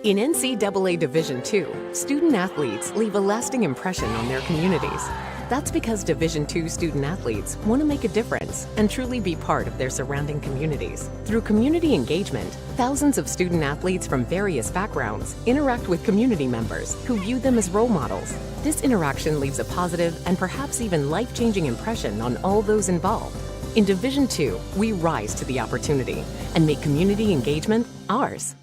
In NCAA Division II, student athletes leave a lasting impression on their communities. That's because Division II student athletes want to make a difference and truly be part of their surrounding communities. Through community engagement, thousands of student athletes from various backgrounds interact with community members who view them as role models. This interaction leaves a positive and perhaps even life-changing impression on all those involved. In Division II, we rise to the opportunity and make community engagement ours.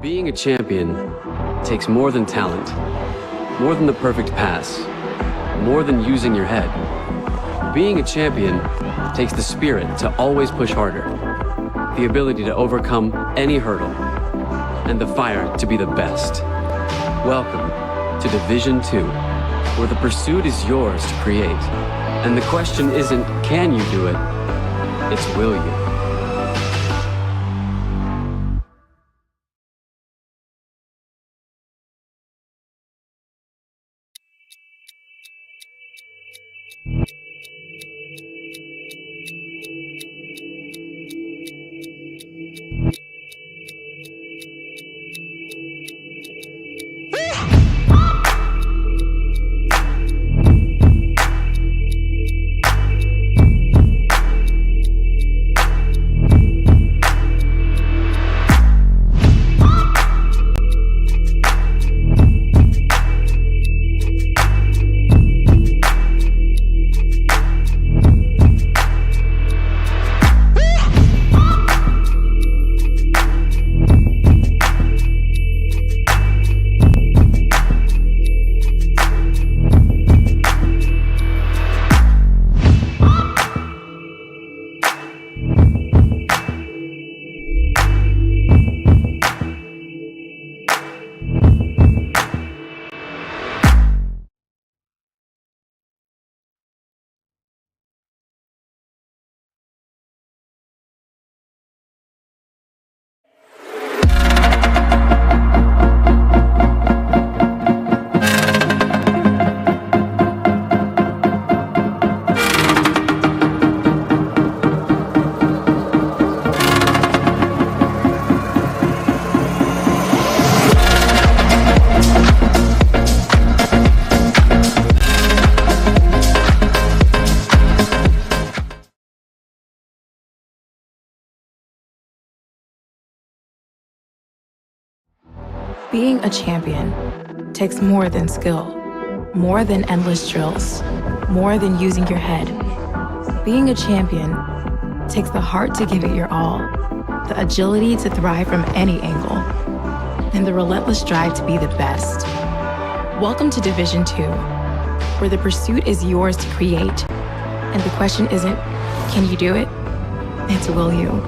Being a champion takes more than talent, more than the perfect pass, more than using your head. Being a champion takes the spirit to always push harder, the ability to overcome any hurdle, and the fire to be the best. Welcome to Division II, where the pursuit is yours to create. And the question isn't, can you do it? It's, will you? Being a champion takes more than skill, more than endless drills, more than using your head. Being a champion takes the heart to give it your all, the agility to thrive from any angle, and the relentless drive to be the best. Welcome to Division 2, where the pursuit is yours to create, and the question isn't, can you do it? It's, will you?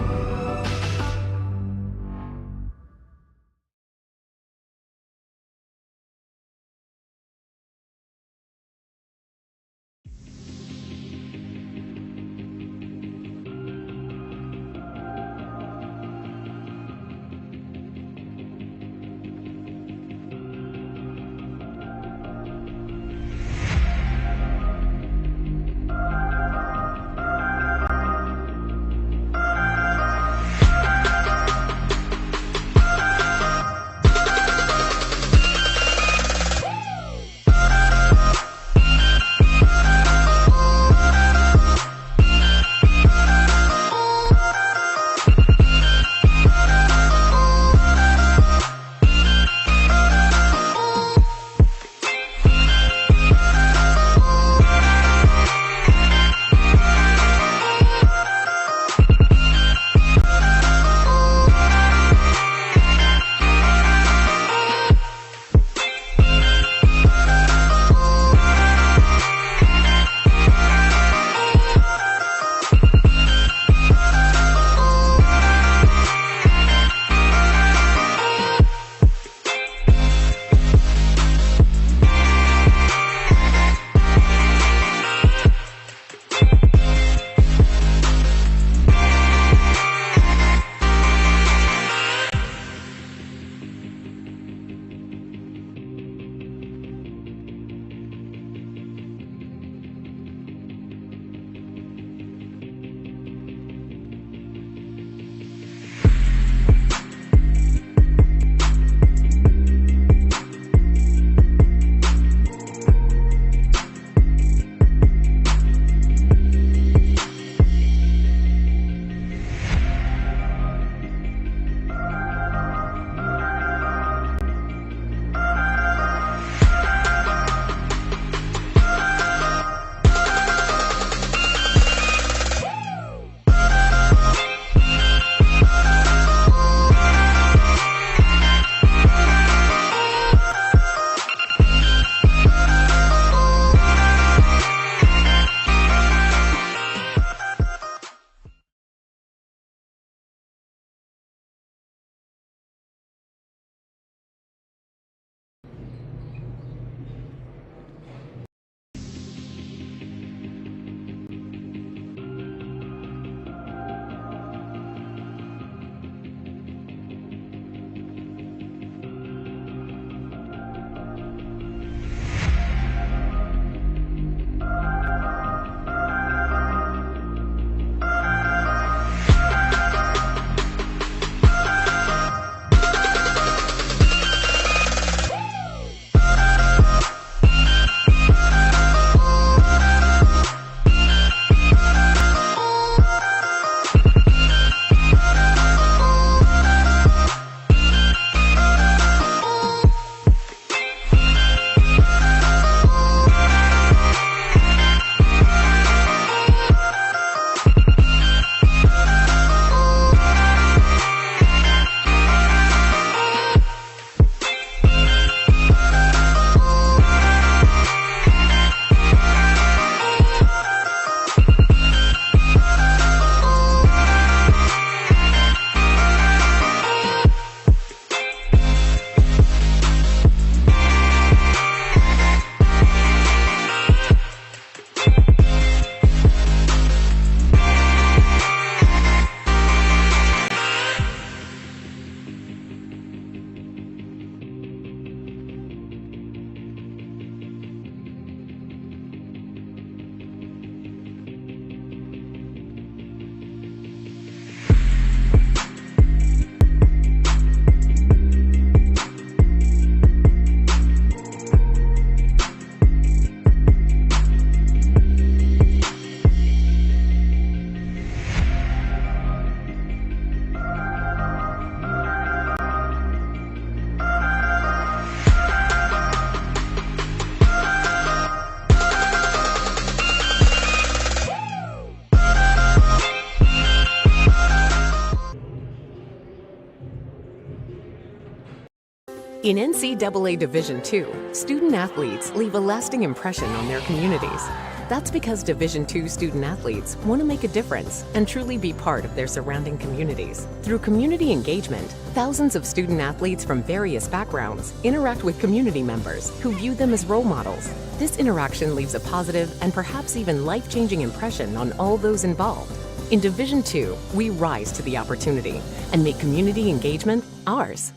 In NCAA Division II, student athletes leave a lasting impression on their communities. That's because Division II student athletes want to make a difference and truly be part of their surrounding communities. Through community engagement, thousands of student athletes from various backgrounds interact with community members who view them as role models. This interaction leaves a positive and perhaps even life-changing impression on all those involved. In Division II, we rise to the opportunity and make community engagement ours.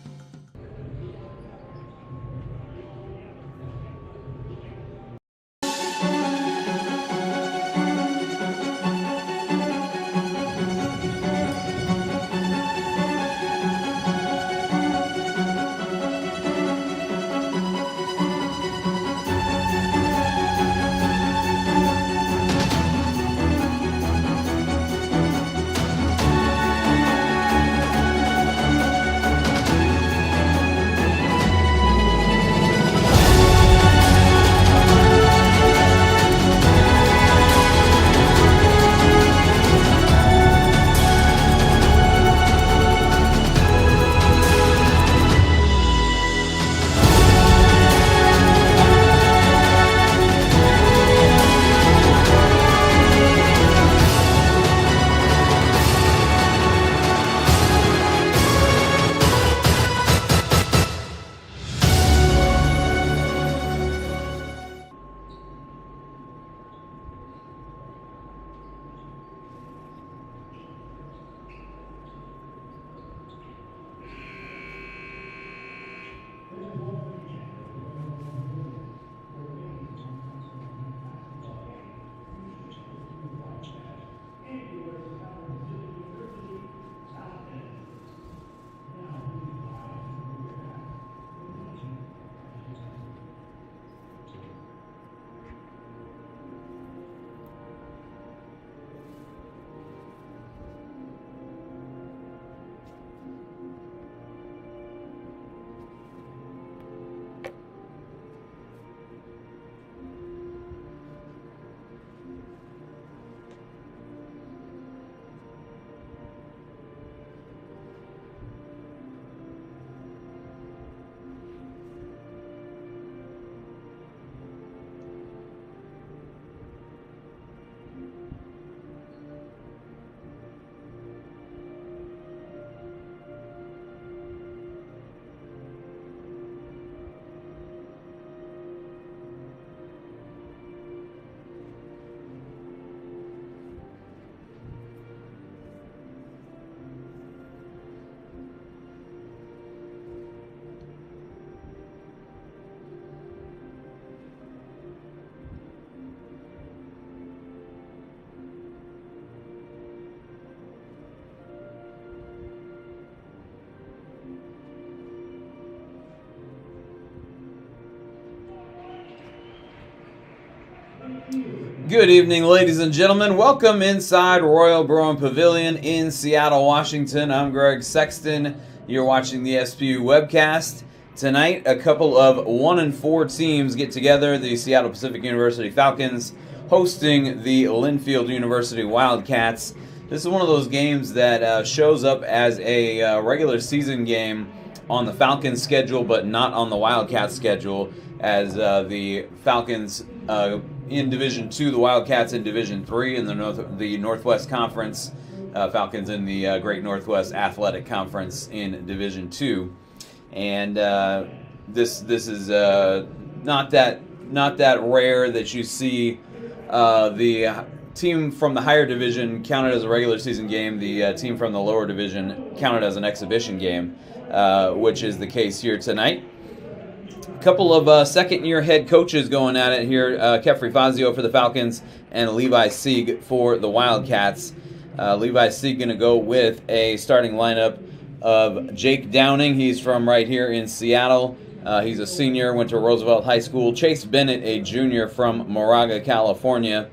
Good evening, ladies and gentlemen. Welcome inside Royal Bruin Pavilion in Seattle, Washington. I'm Greg Sexton. You're watching the SPU webcast. Tonight, a couple of 1-4 teams get together. The Seattle Pacific University Falcons hosting the Linfield University Wildcats. This is one of those games that shows up as a regular season game on the Falcons schedule, but not on the Wildcats schedule, as the Falcons in Division II, the Wildcats in Division III, in the Northwest Conference, Falcons in the Great Northwest Athletic Conference in Division II, and this is not that rare that you see the team from the higher division counted as a regular season game, the team from the lower division counted as an exhibition game, which is the case here tonight. A couple of second-year head coaches going at it here. Kefri Fazio for the Falcons and Levi Sieg for the Wildcats. Levi Sieg going to go with a starting lineup of Jake Downing. He's from right here in Seattle. He's a senior, went to Roosevelt High School. Chase Bennett, a junior from Moraga, California.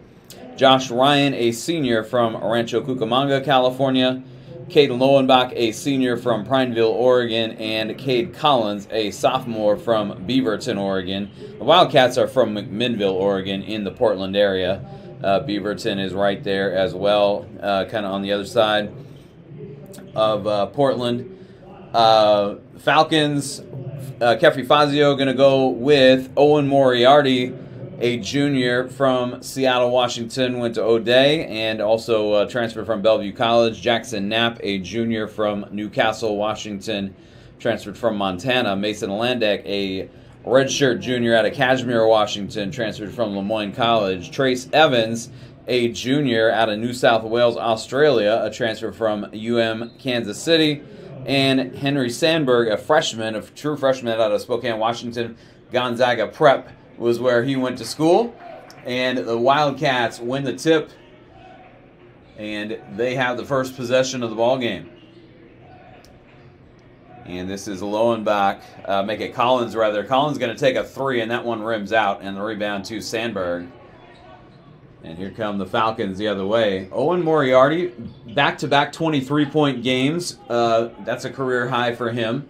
Josh Ryan, a senior from Rancho Cucamonga, California. Cade Lowenbach, a senior from Prineville, Oregon, and Cade Collins, a sophomore from Beaverton, Oregon. The Wildcats are from McMinnville, Oregon, in the Portland area. Beaverton is right there as well, kind of on the other side of Portland. Falcons Kefi Fazio going to go with Owen Moriarty, a junior from Seattle, Washington, went to O'Day, and also transferred from Bellevue College. Jackson Knapp, a junior from Newcastle, Washington, transferred from Montana. Mason Landek, a redshirt junior out of Kashmir, Washington, transferred from Lemoyne College. Trace Evans, a junior out of New South Wales, Australia, a transfer from Kansas City. And Henry Sandberg, a freshman, a true freshman out of Spokane, Washington. Gonzaga Prep was where he went to school. And the Wildcats win the tip, and they have the first possession of the ball game. And this is Collins rather. Collins going to take a three, and that one rims out, and the rebound to Sandberg. And here come the Falcons the other way. Owen Moriarty, back-to-back 23-point games. That's a career high for him.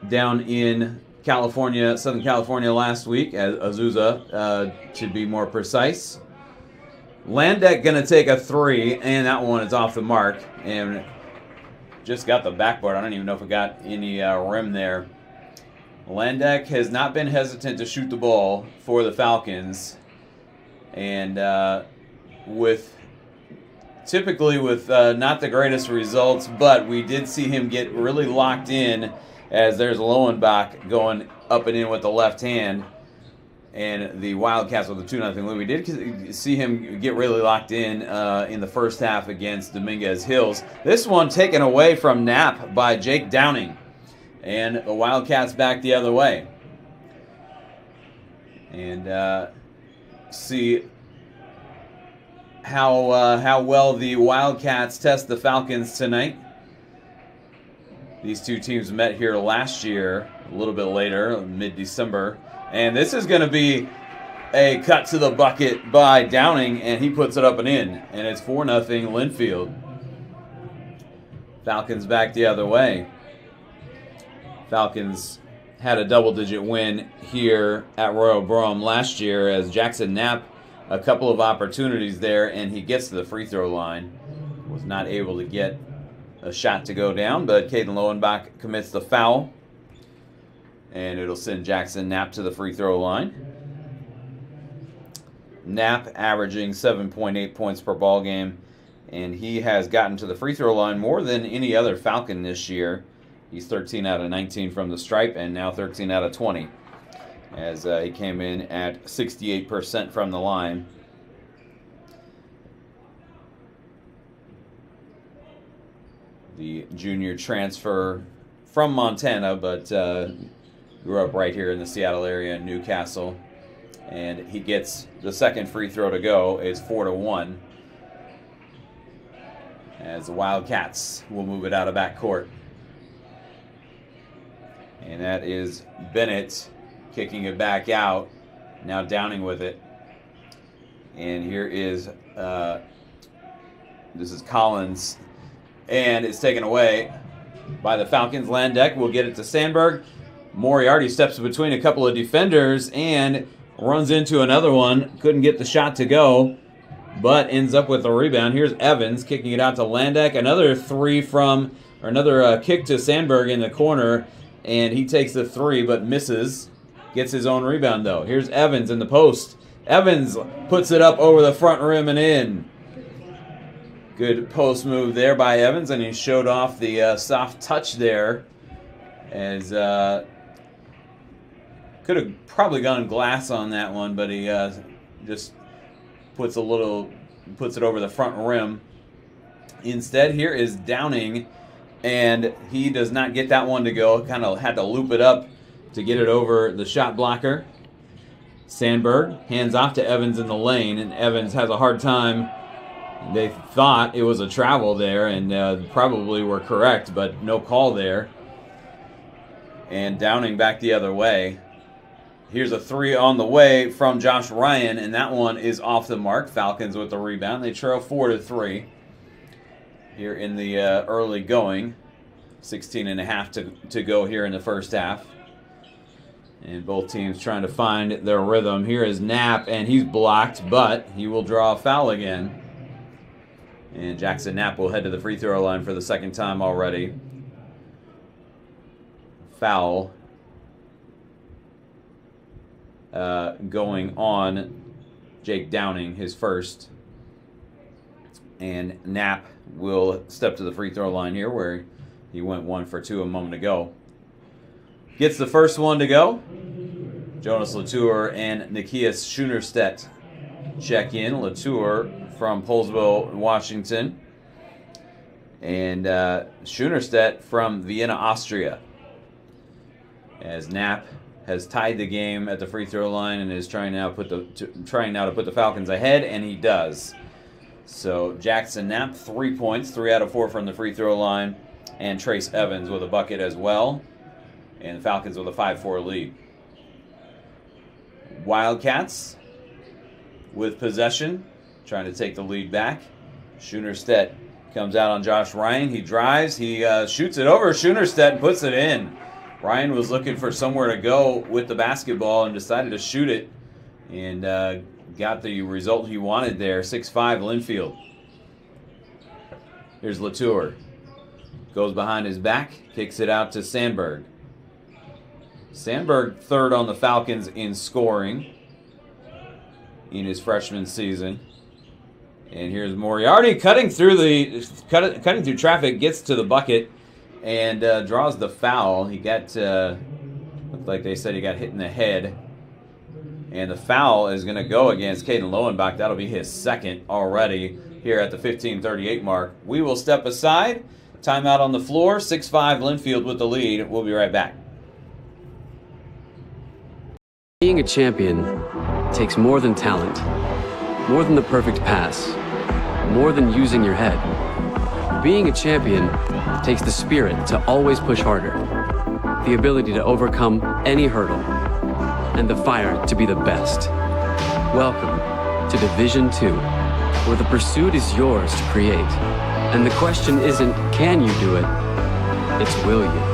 Down in California, Southern California last week, at Azusa, to be more precise. Landek going to take a three, and that one is off the mark. And just got the backboard. I don't even know if it got any rim there. Landek has not been hesitant to shoot the ball for the Falcons. And typically with not the greatest results, but we did see him get really locked in as there's Lowenbach going up and in with the left hand, and the Wildcats with a 2-0 lead. We did see him get really locked in the first half against Dominguez Hills. This one taken away from Knapp by Jake Downing, and the Wildcats back the other way. And see how well the Wildcats test the Falcons tonight. These two teams met here last year, a little bit later, mid-December. And this is going to be a cut to the bucket by Downing, and he puts it up and in. And it's 4-0 Linfield. Falcons back the other way. Falcons had a double-digit win here at Royal Brougham last year as Jackson Knapp, a couple of opportunities there, and he gets to the free throw line. Was not able to get a shot to go down, but Caden Lowenbach commits the foul, and it'll send Jackson Knapp to the free throw line. Knapp averaging 7.8 points per ball game, and he has gotten to the free throw line more than any other Falcon this year. He's 13 out of 19 from the stripe, and now 13 out of 20, as he came in at 68% from the line. The junior transfer from Montana, but grew up right here in the Seattle area in Newcastle. And he gets the second free throw to go. It's 4-1. As the Wildcats will move it out of backcourt. And that is Bennett kicking it back out. Now Downing with it. And here is, this is Collins. And it's taken away by the Falcons. Landek will get it to Sandberg. Moriarty steps between a couple of defenders and runs into another one. Couldn't get the shot to go, but ends up with a rebound. Here's Evans kicking it out to Landek. Another kick to Sandberg in the corner, and he takes the three but misses. Gets his own rebound, though. Here's Evans in the post. Evans puts it up over the front rim and in. Good post move there by Evans, and he showed off the soft touch there. As could have probably gone glass on that one, but he just puts it over the front rim. Instead, here is Downing, and he does not get that one to go. Kind of had to loop it up to get it over the shot blocker. Sandberg hands off to Evans in the lane, and Evans has a hard time. They thought it was a travel there, and probably were correct, but no call there. And Downing back the other way. Here's a three on the way from Josh Ryan, and that one is off the mark. Falcons with the rebound. They trail 4-3 here in the early going. 16.5 to go here in the first half. And both teams trying to find their rhythm. Here is Knapp, and he's blocked, but he will draw a foul again. And Jackson Knapp will head to the free throw line for the second time already. Foul going on. Jake Downing, his first. And Knapp will step to the free throw line here where he went 1 for 2 a moment ago. Gets the first one to go. Jonas Latour and Nikias Schoenerstedt check in. Latour from Poulsbo, Washington. And Schoenerstedt from Vienna, Austria. As Knapp has tied the game at the free throw line and is trying now to put the Falcons ahead, and he does. So Jackson Knapp, 3 points, 3 out of 4 from the free throw line, and Trace Evans with a bucket as well, and the Falcons with a 5-4 lead. Wildcats with possession, trying to take the lead back. Schoenerstedt comes out on Josh Ryan. He drives, he shoots it over Schoenerstedt and puts it in. Ryan was looking for somewhere to go with the basketball and decided to shoot it, and got the result he wanted there. 6-5 Linfield. Here's Latour. Goes behind his back, kicks it out to Sandberg. Sandberg third on the Falcons in scoring in his freshman season. And here's Moriarty cutting through traffic, gets to the bucket, and draws the foul. He got, looked like they said he got hit in the head. And the foul is going to go against Caden Lowenbach. That'll be his second already here at the 15:38 mark. We will step aside. Timeout on the floor. 6-5 Linfield with the lead. We'll be right back. Being a champion takes more than talent, more than the perfect pass, more than using your head. Being a champion takes the spirit to always push harder, the ability to overcome any hurdle, and the fire to be the best. Welcome to Division 2, where the pursuit is yours to create. And the question isn't, can you do it? It's, will you?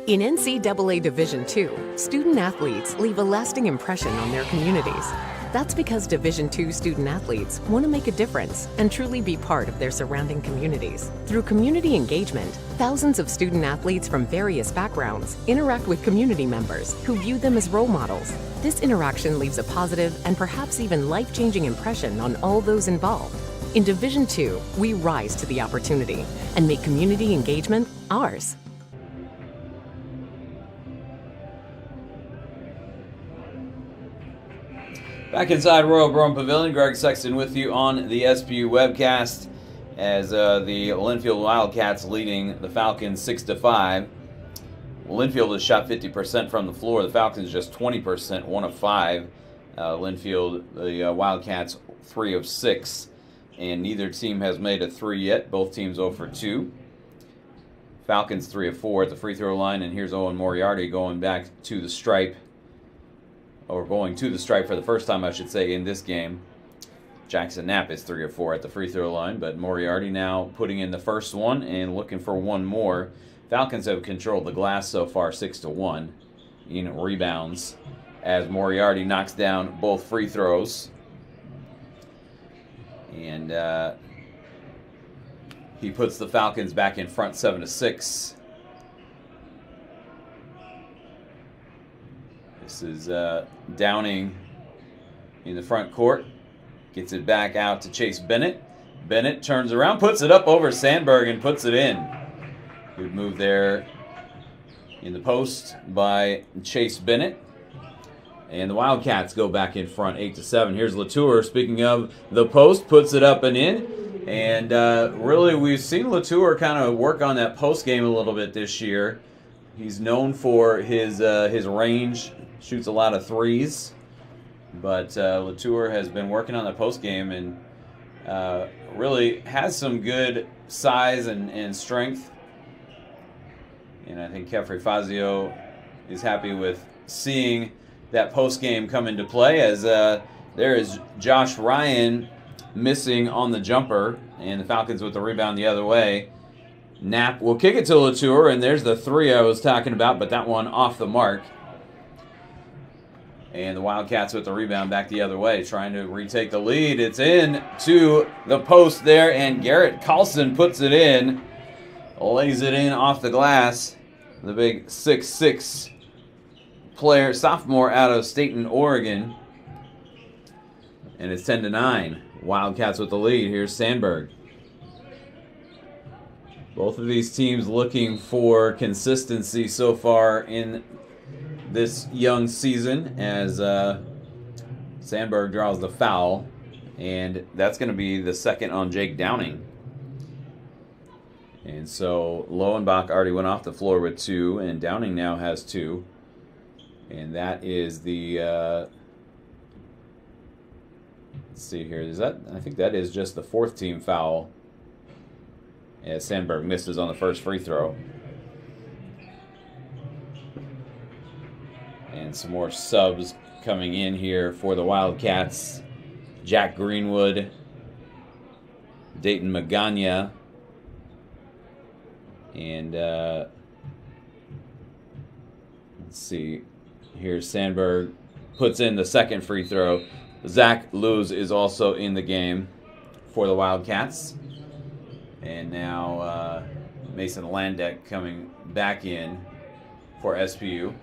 In NCAA Division II, student-athletes leave a lasting impression on their communities. That's because Division II student-athletes want to make a difference and truly be part of their surrounding communities. Through community engagement, thousands of student-athletes from various backgrounds interact with community members who view them as role models. This interaction leaves a positive and perhaps even life-changing impression on all those involved. In Division II, we rise to the opportunity and make community engagement ours. Back inside Royal Brown Pavilion, Greg Sexton with you on the SPU webcast as the Linfield Wildcats leading the Falcons 6-5. Linfield has shot 50% from the floor. The Falcons just 20%, 1 of 5. Linfield, the Wildcats 3 of 6, and neither team has made a 3 yet. Both teams 0 for 2. Falcons 3 of 4 at the free throw line, and here's Owen Moriarty going back to the stripe. Or going to the stripe for the first time, I should say, in this game. Jackson Knapp is 3 of 4 at the free throw line, but Moriarty now putting in the first one and looking for one more. Falcons have controlled the glass so far 6-1 in rebounds as Moriarty knocks down both free throws. And he puts the Falcons back in front 7-6. This is Downing in the front court. Gets it back out to Chase Bennett. Bennett turns around, puts it up over Sandberg, and puts it in. Good move there in the post by Chase Bennett. And the Wildcats go back in front 8-7. Here's Latour, speaking of the post, puts it up and in. And really, we've seen Latour kind of work on that post game a little bit this year. He's known for his range. Shoots a lot of threes, but Latour has been working on the post game and really has some good size and strength. And I think Kefri Fazio is happy with seeing that post game come into play as there is Josh Ryan missing on the jumper, and the Falcons with the rebound the other way. Knapp will kick it to Latour, and there's the 3 I was talking about, but that one off the mark. And the Wildcats with the rebound back the other way, trying to retake the lead. It's in to the post there, and Garrett Carlson puts it in. Lays it in off the glass. The big 6'6" player, sophomore out of Staten, Oregon. And it's 10-9. Wildcats with the lead. Here's Sandberg. Both of these teams looking for consistency so far in this young season, as Sandberg draws the foul, and that's going to be the second on Jake Downing. And so Lowenbach already went off the floor with 2, and Downing now has 2. And that is the let's see here. I think that is just the 4th team foul, as Sandberg misses on the first free throw. And some more subs coming in here for the Wildcats. Jack Greenwood, Dayton Magana, and let's see. Here's Sandberg, puts in the second free throw. Zach Luz is also in the game for the Wildcats. And now Mason Landeck coming back in for SPU.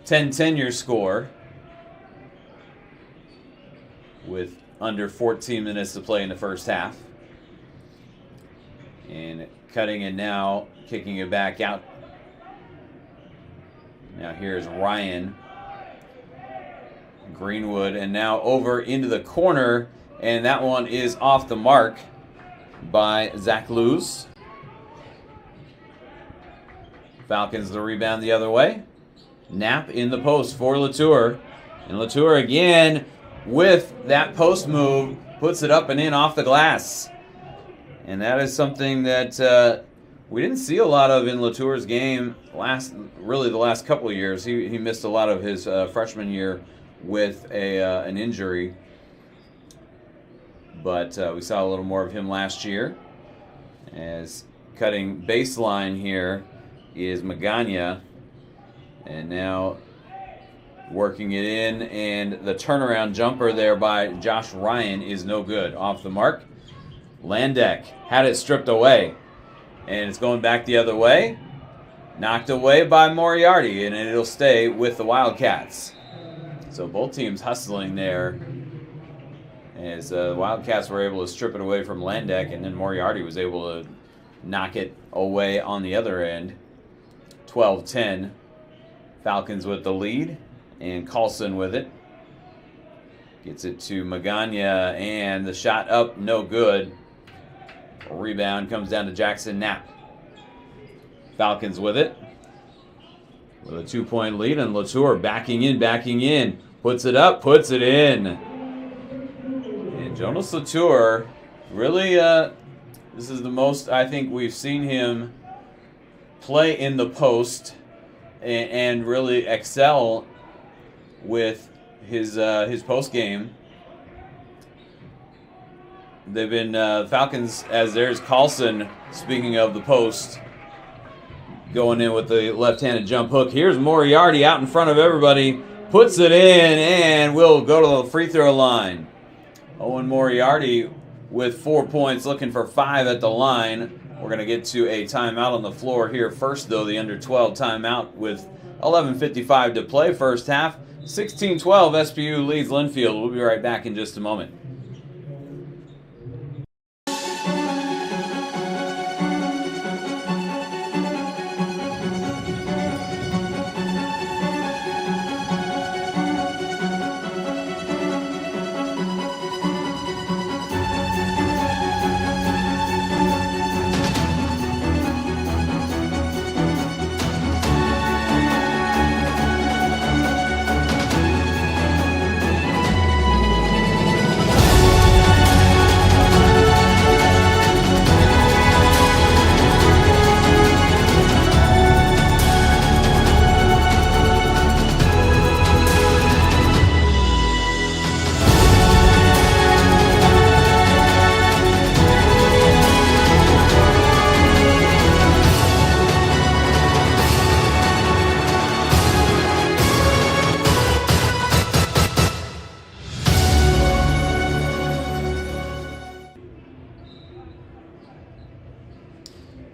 10-10 your score with under 14 minutes to play in the first half. And cutting it now, kicking it back out. Now here's Ryan Greenwood, and now over into the corner, and that one is off the mark by Zach Luz. Falcons the rebound the other way. Knapp in the post for Latour. And Latour again with that post move, puts it up and in off the glass. And that is something that we didn't see a lot of in Latour's game the last couple of years. He missed a lot of his freshman year with an injury. But we saw a little more of him last year. As cutting baseline here is Magana. And now working it in, and the turnaround jumper there by Josh Ryan is no good. Off the mark. Landeck had it stripped away, and it's going back the other way. Knocked away by Moriarty, and it'll stay with the Wildcats. So both teams hustling there, as the Wildcats were able to strip it away from Landeck, and then Moriarty was able to knock it away on the other end. 12-10. Falcons with the lead, and Carlson with it. Gets it to Magana, and the shot up, no good. Rebound comes down to Jackson Knapp. Falcons with it. With a 2-point lead, and Latour backing in. Puts it up, puts it in. And Jonas Latour, really, this is the most I think we've seen him play in the post and really excel with his post game. They've been Falcons, as there's Carlson, speaking of the post, going in with the left-handed jump hook. Here's Moriarty out in front of everybody, puts it in, and will go to the free throw line. Owen Moriarty with 4 points, looking for 5 at the line. We're going to get to a timeout on the floor here first, though, the under-12 timeout with 11:55 to play first half. 16-12, SPU leads Linfield. We'll be right back in just a moment.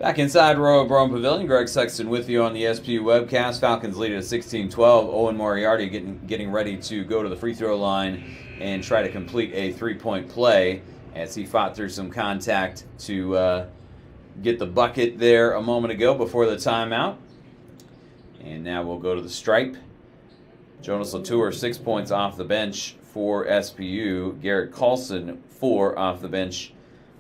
Back inside Royal Brown Pavilion, Greg Sexton with you on the SPU webcast. Falcons lead at 16-12. Owen Moriarty getting ready to go to the free throw line and try to complete a three-point play as he fought through some contact to get the bucket there a moment ago before the timeout. And now we'll go to the stripe. Jonas Latour, 6 points off the bench for SPU. Garrett Carlson, 4 off the bench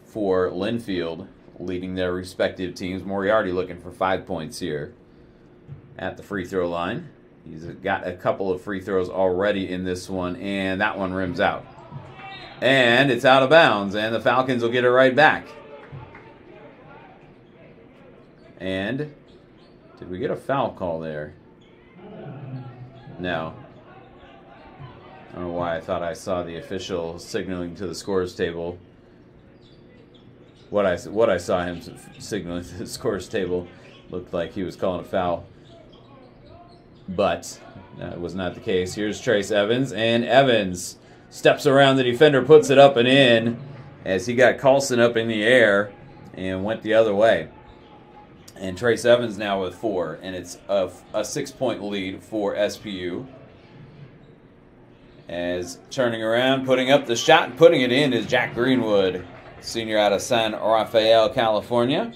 for Linfield, leading their respective teams. Moriarty looking for 5 points here at the free throw line. He's got a couple of free throws already in this one, and that one rims out. And it's out of bounds, and the Falcons will get it right back. And did we get a foul call there? No. I don't know why I thought I saw the official signaling to the scores table. What I saw him signaling to the scores table looked like he was calling a foul. But that was not the case. Here's Trace Evans, and Evans steps around the defender, puts it up and in as he got Carlson up in the air and went the other way. And Trace Evans now with 4, and it's a 6-point lead for SPU. As turning around, putting up the shot, and putting it in is Jack Greenwood, senior out of San Rafael, California.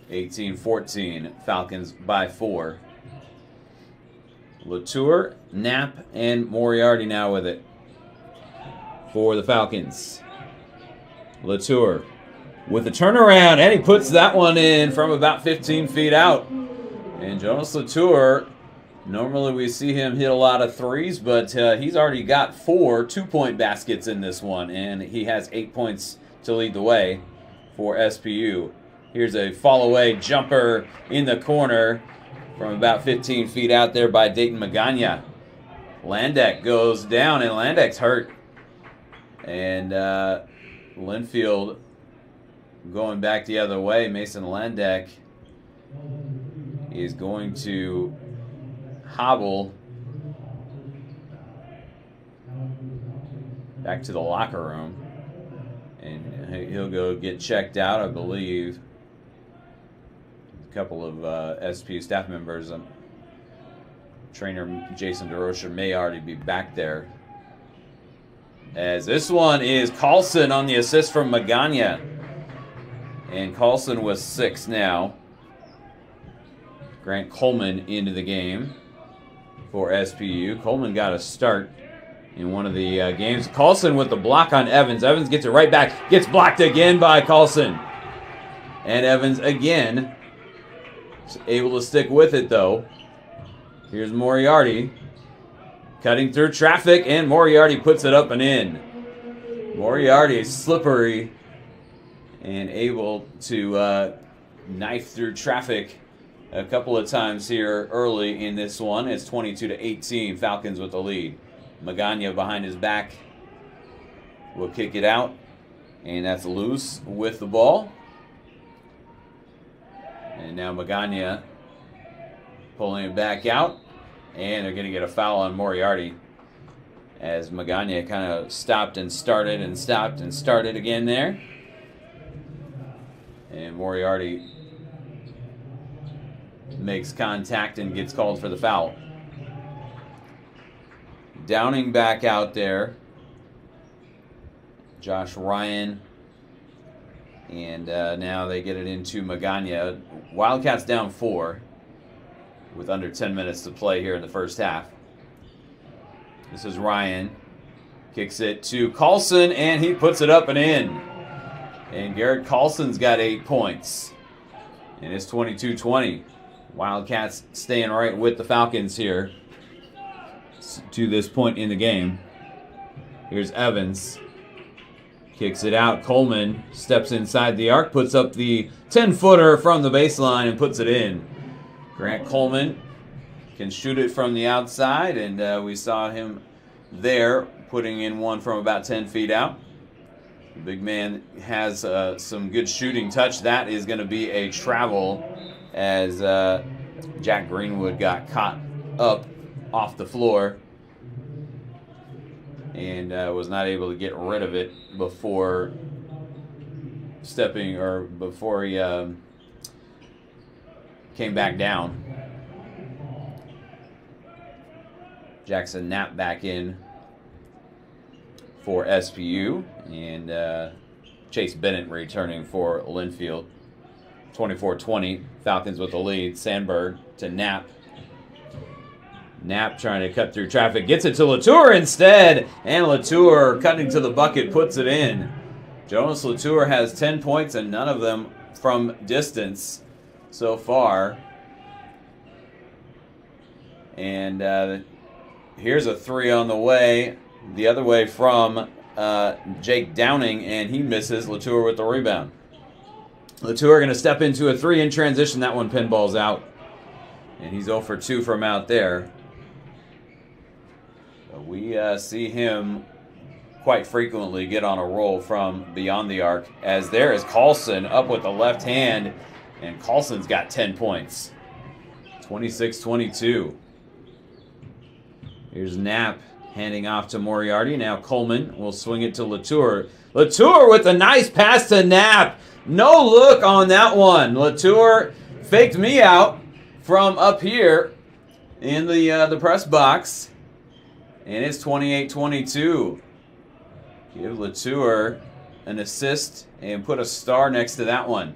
18-14, Falcons by 4. Latour, Knapp, and Moriarty now with it for the Falcons. Latour with a turnaround, and he puts that one in from about 15 feet out. And Jonas Latour, normally we see him hit a lot of threes, but he's already got 4 two-point baskets in this one, and he has 8 points to lead the way for SPU. Here's a fall-away jumper in the corner from about 15 feet out there by Dayton Magana. Landek goes down, and Landek's hurt. And Linfield going back the other way. Mason Landek is going to hobble back to the locker room. And he'll go get checked out, I believe. A couple of SPU staff members, trainer Jason DeRocher may already be back there. As this one is Carlson on the assist from Magana. And Carlson was 6 now. Grant Coleman into the game for SPU. Coleman got a start in one of the games. Carlson with the block on Evans. Evans gets it right back. Gets blocked again by Carlson. And Evans again is able to stick with it though. Here's Moriarty cutting through traffic, and Moriarty puts it up and in. Moriarty is slippery and able to knife through traffic a couple of times here early in this one. It's 22-18, Falcons with the lead. Magana behind his back will kick it out, and that's loose with the ball. And now Magana pulling it back out, and they're going to get a foul on Moriarty as Magana kind of stopped and started and stopped and started again there. And Moriarty makes contact and gets called for the foul. Downing back out there. Josh Ryan. And now they get it into Magana. Wildcats down 4 with under 10 minutes to play here in the first half. This is Ryan. Kicks it to Carlson, and he puts it up and in. And Garrett Carlson's got 8 points. And it's 22-20. Wildcats staying right with the Falcons here to this point in the game. Here's Evans. Kicks it out. Coleman steps inside the arc, puts up the 10-footer from the baseline and puts it in. Grant Coleman can shoot it from the outside, and we saw him there putting in one from about 10 feet out. The big man has some good shooting touch. That is going to be a travel as Jack Greenwood got caught up off the floor and was not able to get rid of it before he came back down. Jackson Knapp back in for SPU, and Chase Bennett returning for Linfield. 24-20, Falcons with the lead. Sandberg to Knapp. Knapp trying to cut through traffic, gets it to Latour instead, and Latour cutting to the bucket puts it in. Jonas Latour has 10 points and none of them from distance so far. And here's a three on the way, the other way from Jake Downing, and he misses. Latour with the rebound. Latour going to step into a three in transition. That one pinballs out, and he's 0 for 2 from out there. But we see him quite frequently get on a roll from beyond the arc, as there is Carlson up with the left hand, and Carlson's got 10 points. 26-22. Here's Knapp handing off to Moriarty. Now Coleman will swing it to Latour. Latour with a nice pass to Knapp. No look on that one. Latour faked me out from up here in the press box. And it's 28-22. Give Latour an assist and put a star next to that one.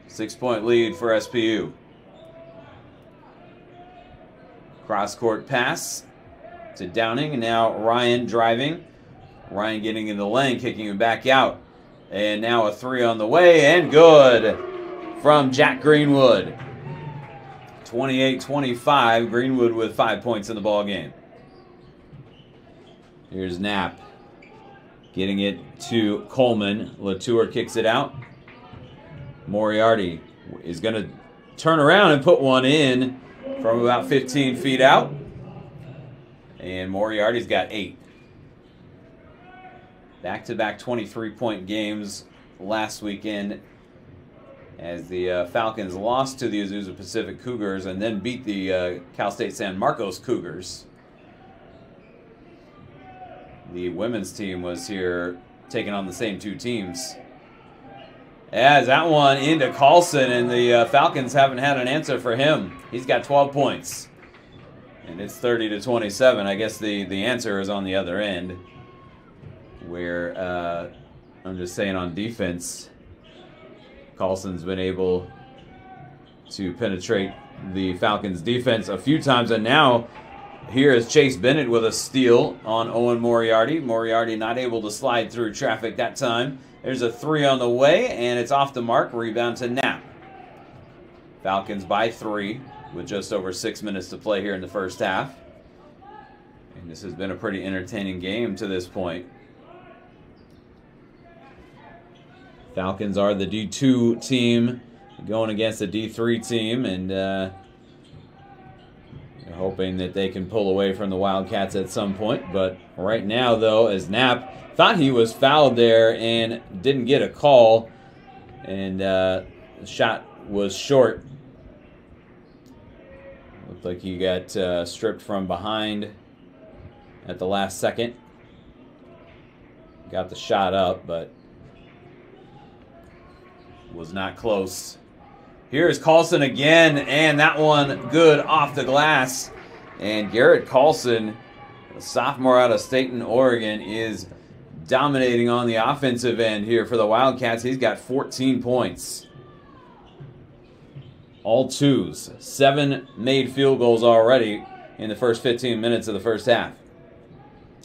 6-point lead for SPU. Cross-court pass to Downing, and now Ryan driving. Ryan getting in the lane, kicking him back out. And now a three on the way, and good from Jack Greenwood. 28-25, Greenwood with 5 points in the ball game. Here's Knapp getting it to Coleman. Latour kicks it out. Moriarty is going to turn around and put one in from about 15 feet out. And Moriarty's got 8. Back-to-back 23-point games last weekend as the Falcons lost to the Azusa Pacific Cougars and then beat the Cal State San Marcos Cougars. The women's team was here taking on the same two teams. As that one into Carlson, and the Falcons haven't had an answer for him. He's got 12 points. And it's 30-27. I guess the answer is on the other end, where I'm just saying on defense, Carlson's been able to penetrate the Falcons' defense a few times, and now here is Chase Bennett with a steal on Owen Moriarty. Moriarty not able to slide through traffic that time. There's a three on the way, and it's off the mark. Rebound to Knapp. Falcons by 3 with just over 6 minutes to play here in the first half. And this has been a pretty entertaining game to this point. Falcons are the D2 team going against the D3 team, and they're hoping that they can pull away from the Wildcats at some point. But right now, though, as Knapp thought he was fouled there and didn't get a call, and the shot was short. Looked like he got stripped from behind at the last second. Got the shot up, but was not close. Here's Carlson again, and that one good off the glass. And Garrett Carlson, a sophomore out of Staten, Oregon, is dominating on the offensive end here for the Wildcats. He's got 14 points. All twos. 7 made field goals already in the first 15 minutes of the first half.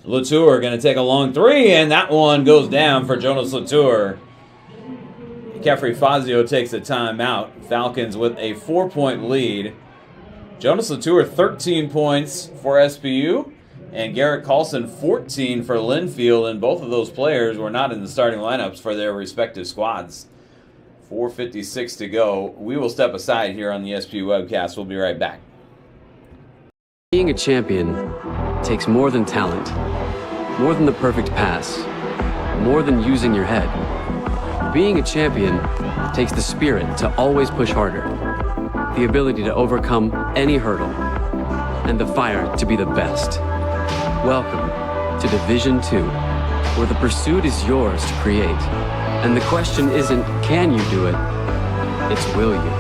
Latour going to take a long three, and that one goes down for Jonas Latour. Kefri Fazio takes a timeout. Falcons with a 4-point lead. Jonas Latour, 13 points for SPU, and Garrett Carlson, 14 for Linfield, and both of those players were not in the starting lineups for their respective squads. 4:56 to go. We will step aside here on the SPU webcast. We'll be right back. Being a champion takes more than talent, more than the perfect pass, more than using your head. Being a champion takes the spirit to always push harder, the ability to overcome any hurdle, and the fire to be the best. Welcome to Division 2, where the pursuit is yours to create. And the question isn't, can you do it? It's, will you?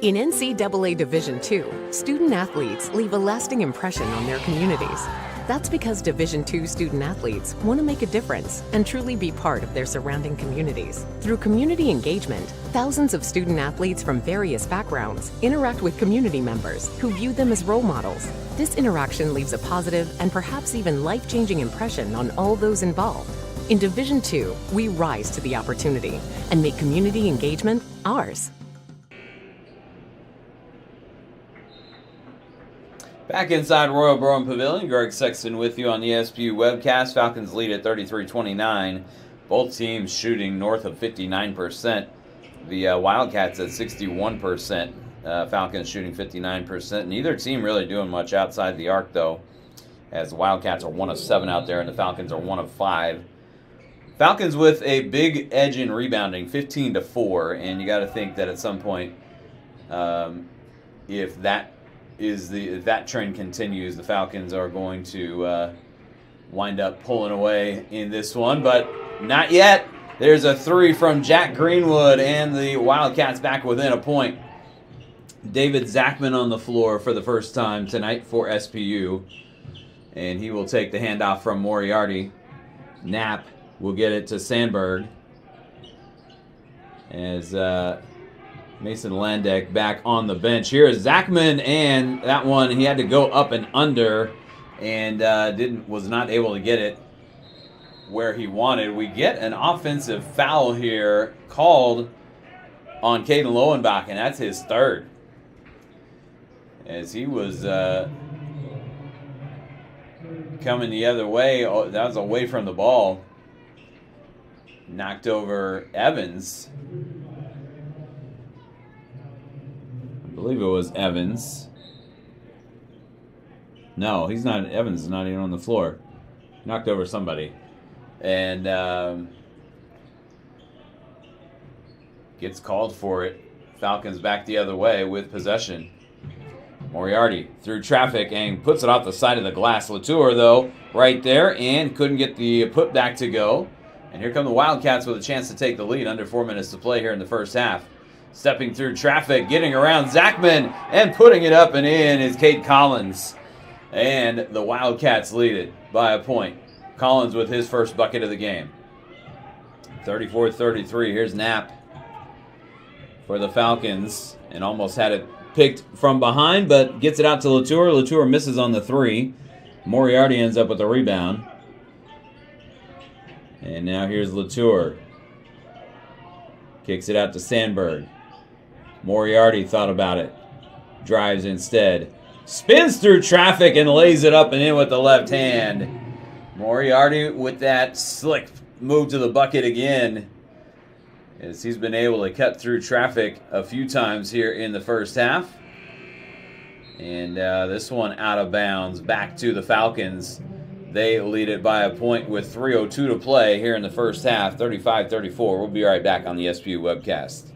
In NCAA Division II, student athletes leave a lasting impression on their communities. That's because Division II student athletes want to make a difference and truly be part of their surrounding communities. Through community engagement, thousands of student athletes from various backgrounds interact with community members who view them as role models. This interaction leaves a positive and perhaps even life-changing impression on all those involved. In Division II, we rise to the opportunity and make community engagement ours. Back inside Royal Brown Pavilion, Greg Sexton with you on the SPU webcast. Falcons lead at 33-29. Both teams shooting north of 59%. The Wildcats at 61%. Falcons shooting 59%. Neither team really doing much outside the arc, though, as the Wildcats are 1 of 7 out there and the Falcons are 1 of 5. Falcons with a big edge in rebounding, 15-4, and you got to think that at some point, if that trend continues, the Falcons are going to wind up pulling away in this one, but not yet. There's a three from Jack Greenwood, and the Wildcats back within a point. David Zachman on the floor for the first time tonight for SPU, and he will take the handoff from Moriarty. Knapp will get it to Sandberg as Mason Landek back on the bench. Here is Zachman, and that one he had to go up and under, and was not able to get it where he wanted. We get an offensive foul here called on Caden Lowenbach, and that's his third, as he was coming the other way. Oh, that was away from the ball. Knocked over Evans. I believe it was Evans. No, he's not. Evans is not even on the floor. Knocked over somebody. And gets called for it. Falcons back the other way with possession. Moriarty through traffic and puts it off the side of the glass. Latour, though, right there, and couldn't get the putback to go. And here come the Wildcats with a chance to take the lead. Under 4 minutes to play here in the first half. Stepping through traffic, getting around Zachman, and putting it up and in is Kate Collins. And the Wildcats lead it by a point. Collins with his first bucket of the game. 34-33. Here's Knapp for the Falcons, and almost had it picked from behind, but gets it out to Latour. Latour misses on the three. Moriarty ends up with the rebound. And now here's Latour. Kicks it out to Sandberg. Moriarty thought about it. Drives instead. Spins through traffic and lays it up and in with the left hand. Moriarty with that slick move to the bucket again, as he's been able to cut through traffic a few times here in the first half. And this one out of bounds, back to the Falcons. They lead it by a point with 3:02 to play here in the first half, 35-34. We'll be right back on the SPU webcast.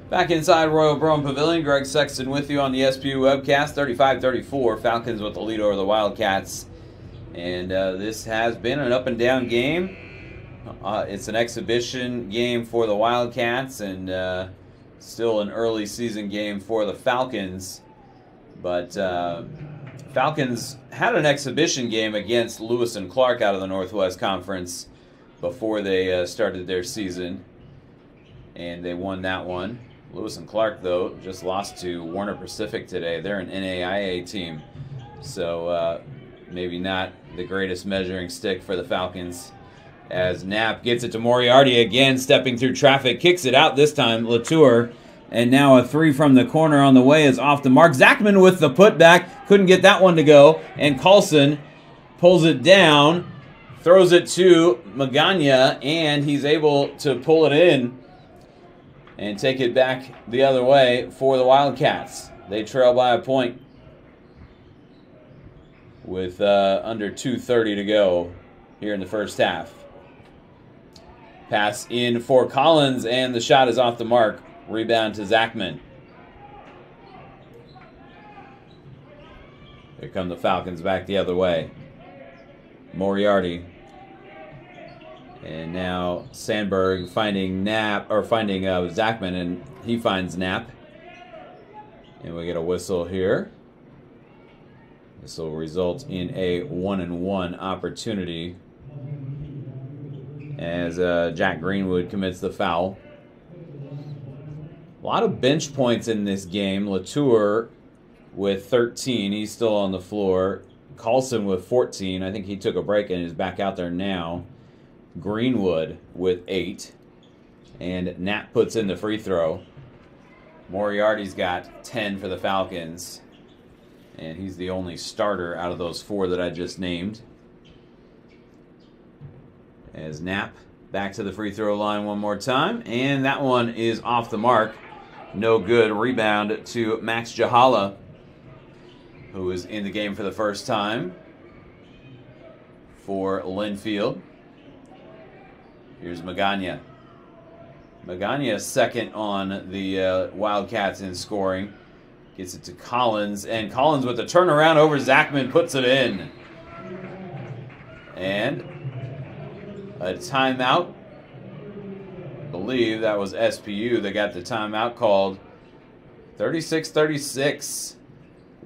Back inside Royal Brown Pavilion, Greg Sexton with you on the SPU webcast. 35-34, Falcons with the lead over the Wildcats. And this has been an up and down game. It's an exhibition game for the Wildcats, and still an early season game for the Falcons. But Falcons had an exhibition game against Lewis and Clark out of the Northwest Conference before they started their season. and they won that one. Lewis and Clark, though, just lost to Warner Pacific today. They're an NAIA team, so maybe not the greatest measuring stick for the Falcons. As Knapp gets it to Moriarty again, stepping through traffic, kicks it out this time, Latour. And now a three from the corner on the way is off the mark. Zachman with the putback, couldn't get that one to go. And Carlson pulls it down, throws it to Magana, and he's able to pull it in and take it back the other way for the Wildcats. They trail by a point with under 2:30 to go here in the first half. Pass in for Collins, and the shot is off the mark. Rebound to Zachman. Here come the Falcons back the other way. Moriarty. And now Sandberg finding Zachman, and he finds Knapp. And we get a whistle here. This will result in a 1-and-1 opportunity as Jack Greenwood commits the foul. A lot of bench points in this game. Latour with 13. He's still on the floor. Carlson with 14. I think he took a break and is back out there now. Greenwood with 8. And Knapp puts in the free throw. Moriarty's got 10 for the Falcons. And he's the only starter out of those 4 that I just named. As Knapp back to the free throw line one more time. And that one is off the mark. No good. Rebound to Max Jahala, who is in the game for the first time for Linfield. Here's Magana. Magana second on the Wildcats in scoring. Gets it to Collins, and Collins with the turnaround over Zachman puts it in. And a timeout. I believe that was SPU that got the timeout called. 36-36.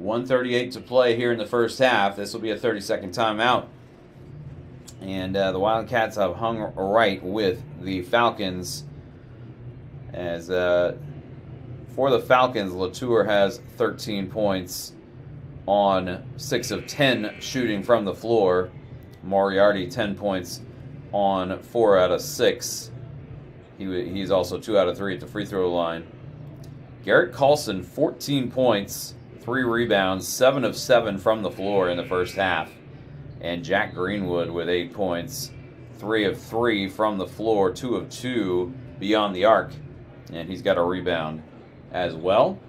1:38 to play here in the first half. This will be a 30-second timeout. And the Wildcats have hung right with the Falcons. As for the Falcons, Latour has 13 points on 6 of 10 shooting from the floor. Moriarty 10 points on 4 out of 6. He's also 2 out of 3 at the free throw line. Garrett Carlson, 14 points, 3 rebounds, 7 of 7 from the floor in the first half. And Jack Greenwood with 8 points, 3 of 3 from the floor, 2 of 2 beyond the arc. And he's got a rebound as well.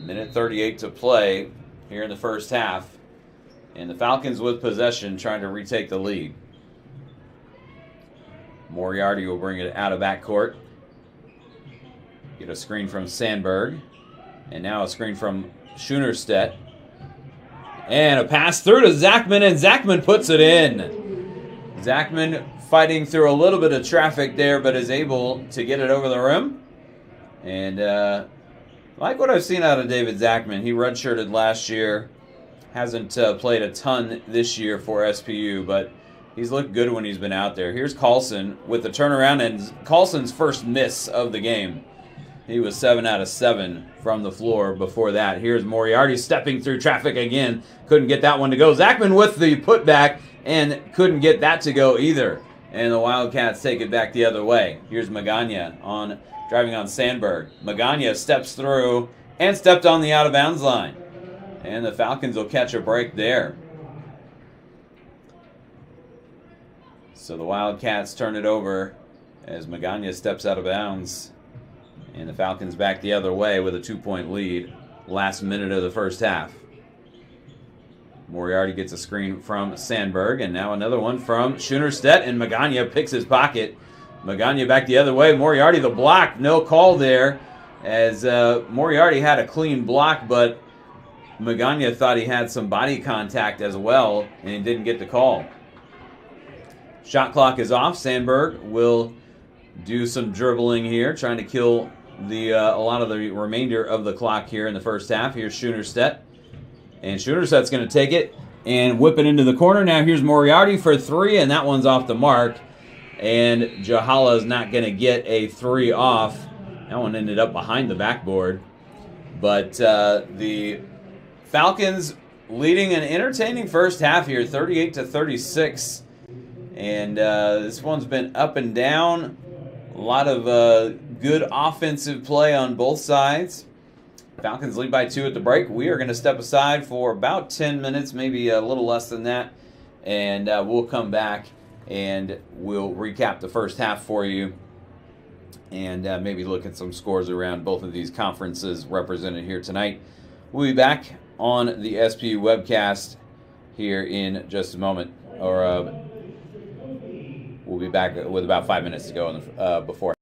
Minute 38 to play here in the first half. And the Falcons with possession trying to retake the lead. Moriarty will bring it out of backcourt. Get a screen from Sandberg. And now a screen from Schoenerstedt. And a pass through to Zachman, and Zachman puts it in. Zachman fighting through a little bit of traffic there, but is able to get it over the rim. And like what I've seen out of David Zachman. He redshirted last year. Hasn't played a ton this year for SPU, but he's looked good when he's been out there. Here's Carlson with the turnaround, and Carlson's first miss of the game. He was 7 out of 7 from the floor before that. Here's Moriarty stepping through traffic again. Couldn't get that one to go. Zachman with the putback and couldn't get that to go either. And the Wildcats take it back the other way. Here's Magana driving on Sandberg. Magana steps through and stepped on the out-of-bounds line. And the Falcons will catch a break there. So the Wildcats turn it over as Magana steps out of bounds. And the Falcons back the other way with a 2-point lead. Last minute of the first half. Moriarty gets a screen from Sandberg, and now another one from Schoenerstedt, and Magana picks his pocket. Magana back the other way. Moriarty the block. No call there, as Moriarty had a clean block, but Magana thought he had some body contact as well, and he didn't get the call. Shot clock is off. Sandberg will do some dribbling here, trying to kill a lot of the remainder of the clock here in the first half. Here's Schoenerstedt. And Schoenerstedt's going to take it and whip it into the corner. Now here's Moriarty for 3, and that one's off the mark. and Jahala is not going to get a 3 off. That one ended up behind the backboard. But the Falcons leading an entertaining first half here, 38-36. And this one's been up and down. A lot of good offensive play on both sides. Falcons lead by 2 at the break. We are going to step aside for about 10 minutes, maybe a little less than that. And we'll come back and we'll recap the first half for you. And maybe look at some scores around both of these conferences represented here tonight. We'll be back on the SPU webcast here in just a moment. Or we'll be back with about 5 minutes to go before.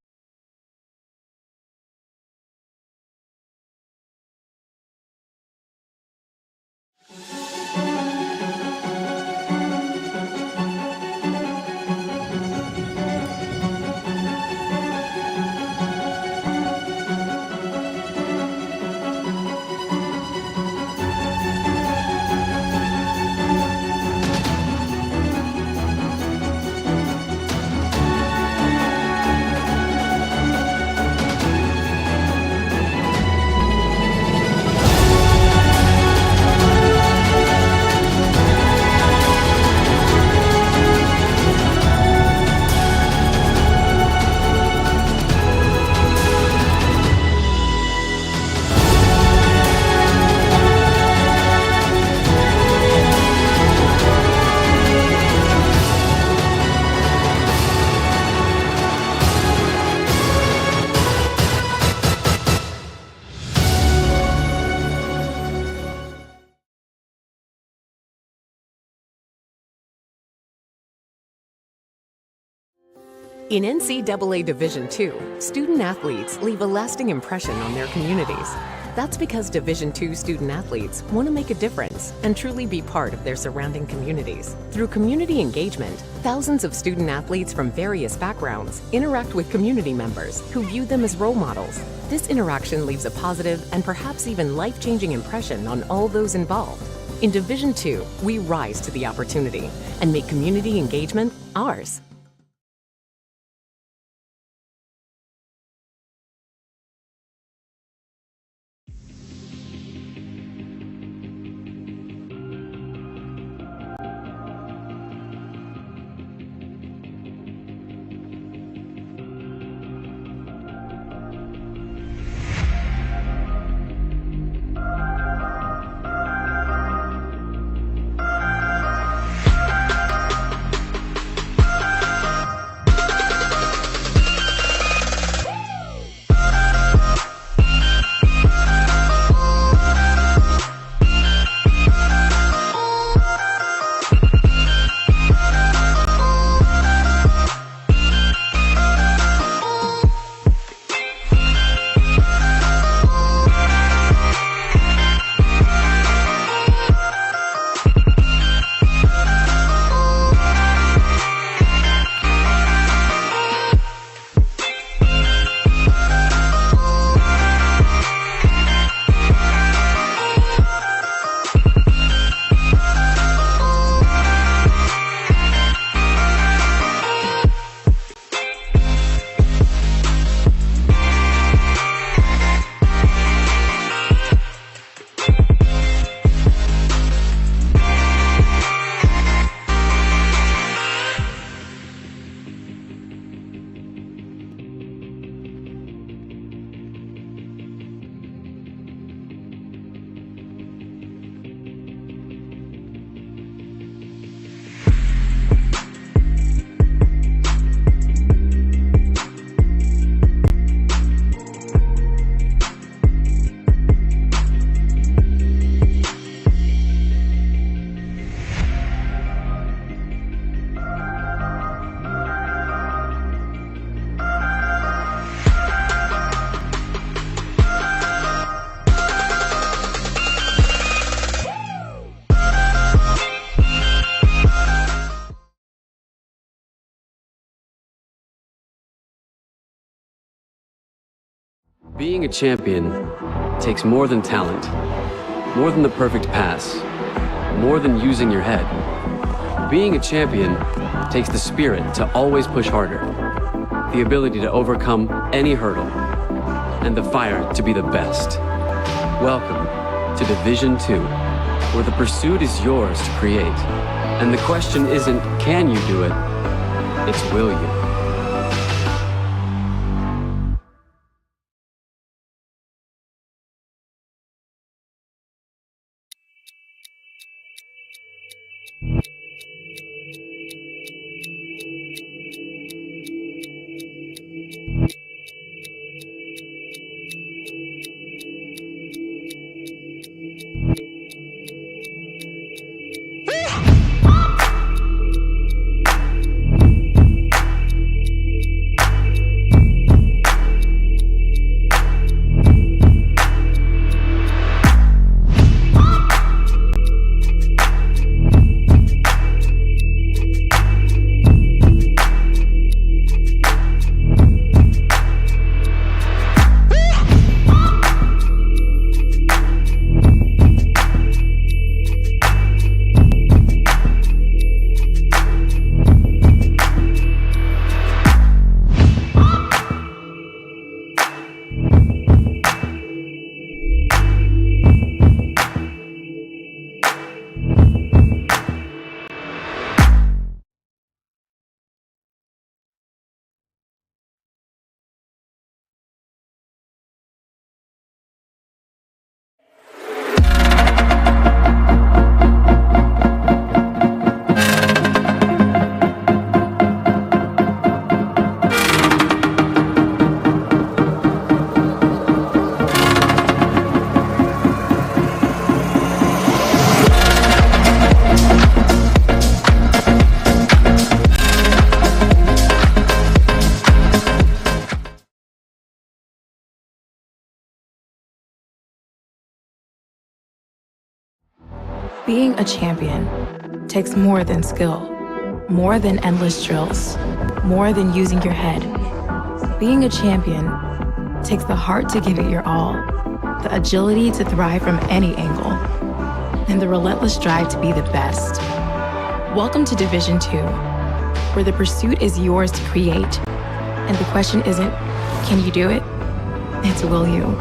In NCAA Division II, student athletes leave a lasting impression on their communities. That's because Division II student athletes want to make a difference and truly be part of their surrounding communities. Through community engagement, thousands of student athletes from various backgrounds interact with community members who view them as role models. This interaction leaves a positive and perhaps even life-changing impression on all those involved. In Division II, we rise to the opportunity and make community engagement ours. Being a champion takes more than talent, more than the perfect pass, more than using your head. Being a champion takes the spirit to always push harder, the ability to overcome any hurdle, and the fire to be the best. Welcome to Division 2, where the pursuit is yours to create. And the question isn't, can you do it? It's, will you? Being a champion takes more than skill, more than endless drills, more than using your head. Being a champion takes the heart to give it your all, the agility to thrive from any angle, and the relentless drive to be the best. Welcome to Division 2, where the pursuit is yours to create, and the question isn't, can you do it? It's, will you?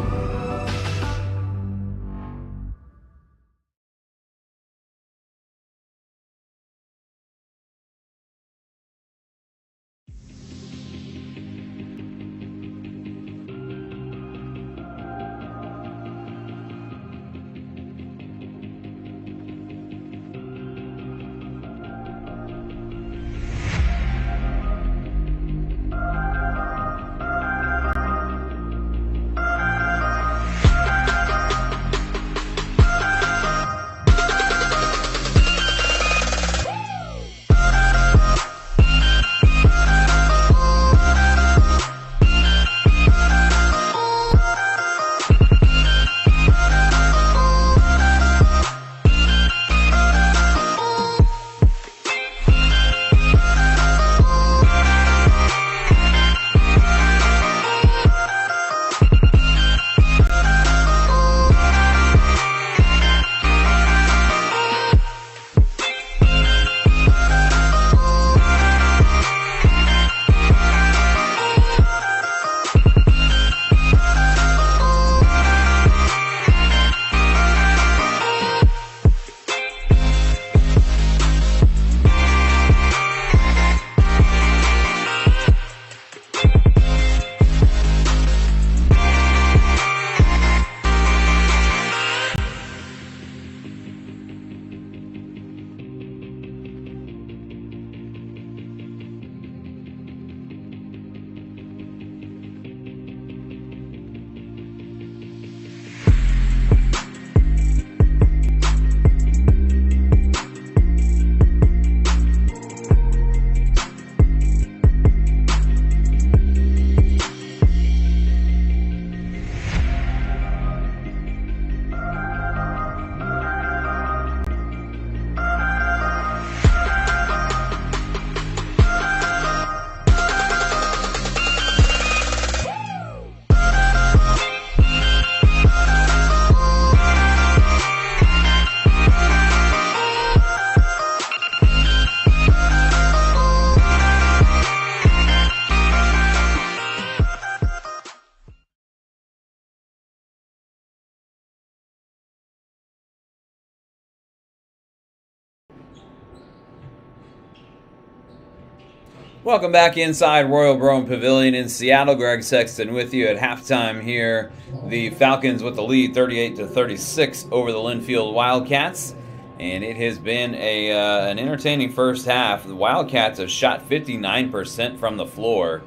Welcome back inside Royal Brown Pavilion in Seattle. Greg Sexton with you at halftime here. The Falcons with the lead 38-36 over the Linfield Wildcats. And it has been an entertaining first half. The Wildcats have shot 59% from the floor.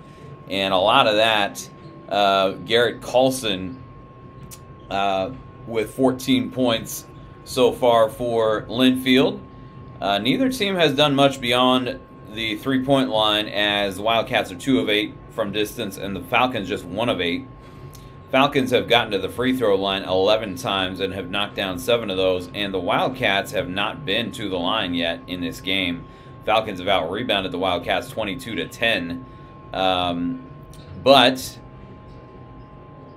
And a lot of that, Garrett Carlson with 14 points so far for Linfield. Neither team has done much beyond the three-point line, as the Wildcats are 2 of 8 from distance and the Falcons just 1 of 8. Falcons have gotten to the free throw line 11 times and have knocked down 7 of those, and the Wildcats have not been to the line yet in this game. Falcons have out-rebounded the Wildcats 22-10. But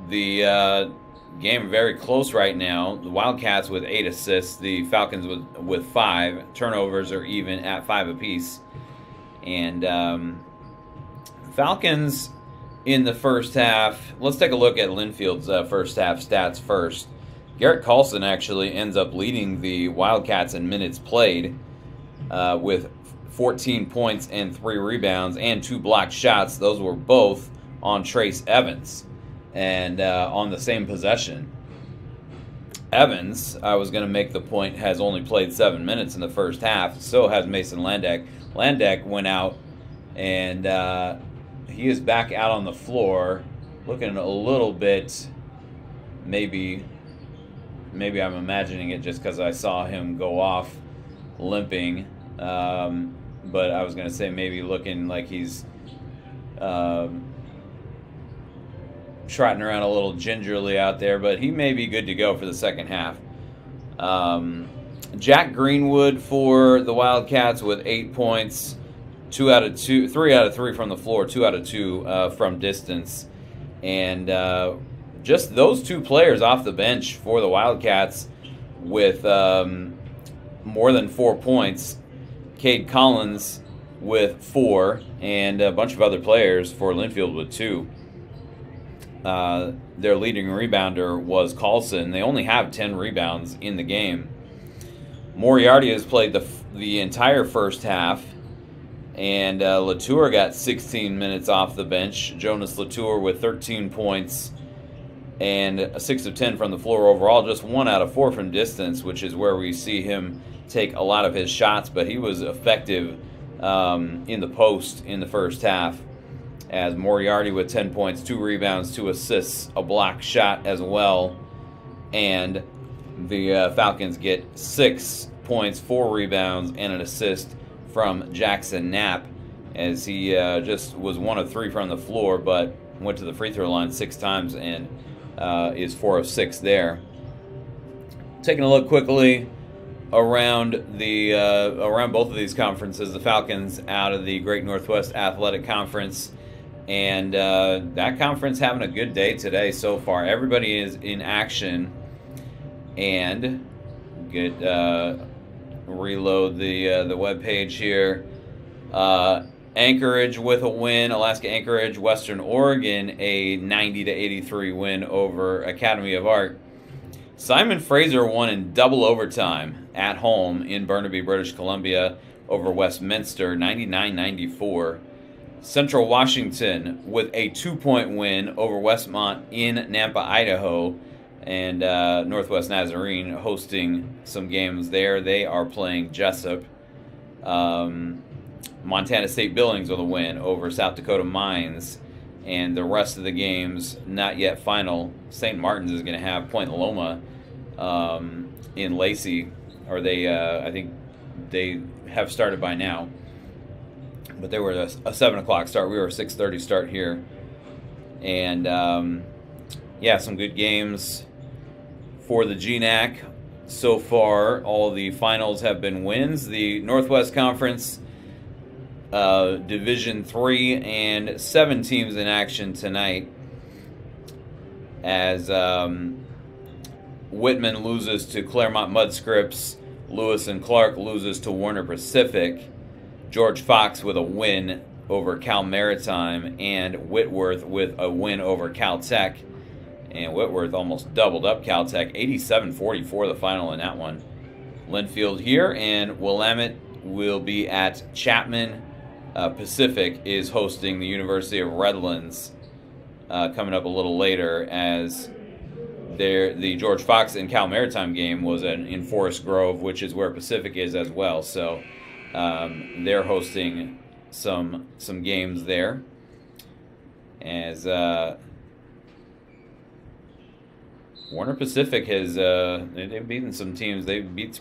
the game very close right now. The Wildcats with 8 assists, the Falcons with 5. Turnovers are even at 5 apiece. And Falcons in the first half, let's take a look at Linfield's first half stats first. Garrett Carlson actually ends up leading the Wildcats in minutes played with 14 points and 3 rebounds and 2 blocked shots. Those were both on Trace Evans and on the same possession. Evans, I was going to make the point, has only played 7 minutes in the first half. So has Mason Landeck. Landeck went out, and he is back out on the floor, looking a little bit, maybe I'm imagining it just because I saw him go off limping. But I was going to say maybe looking like he's trotting around a little gingerly out there, but he may be good to go for the second half. Jack Greenwood for the Wildcats with 8 points, 3 out of 3 from the floor, 2 out of 2 from distance. And just those 2 players off the bench for the Wildcats with more than 4 points. Cade Collins with 4, and a bunch of other players for Linfield with 2. Their leading rebounder was Carlson. They only have 10 rebounds in the game. Moriarty has played the entire first half, and Latour got 16 minutes off the bench. Jonas Latour with 13 points and 6 of 10 from the floor overall, just 1 out of 4 from distance, which is where we see him take a lot of his shots, but he was effective in the post in the first half, as Moriarty with 10 points, 2 rebounds, 2 assists, a block shot as well. And the Falcons get 6 points, 4 rebounds, and an assist from Jackson Knapp, as he just was 1 of 3 from the floor, but went to the free throw line 6 times and is 4 of 6 there. Taking a look quickly around both of these conferences, the Falcons out of the Great Northwest Athletic Conference, and that conference having a good day today so far. Everybody is in action, and reload the web page here. Anchorage with a win. Alaska Anchorage, Western Oregon, a 90-83 win over Academy of Art. Simon Fraser won in double overtime at home in Burnaby, British Columbia over Westminster, 99-94. Central Washington with a 2-point win over Westmont in Nampa, Idaho, and Northwest Nazarene hosting some games there. They are playing Jessup. Montana State Billings with a win over South Dakota Mines, and the rest of the games not yet final. St. Martin's is going to have Point Loma in Lacey, or they I think they have started by now. But they were a 7 o'clock start. We were a 6:30 start here. And, some good games for the GNAC. So far, all the finals have been wins. The Northwest Conference, Division 3, and 7 teams in action tonight, as Whitman loses to Claremont Mudscripts. Lewis and Clark loses to Warner Pacific. George Fox with a win over Cal Maritime, and Whitworth with a win over Caltech. And Whitworth almost doubled up Caltech, 87-44 the final in that one. Linfield here, and Willamette will be at Chapman Pacific is hosting the University of Redlands coming up a little later, as the George Fox and Cal Maritime game was in Forest Grove, which is where Pacific is as well. So they're hosting some games there. As Warner Pacific has they've beaten some teams. They beat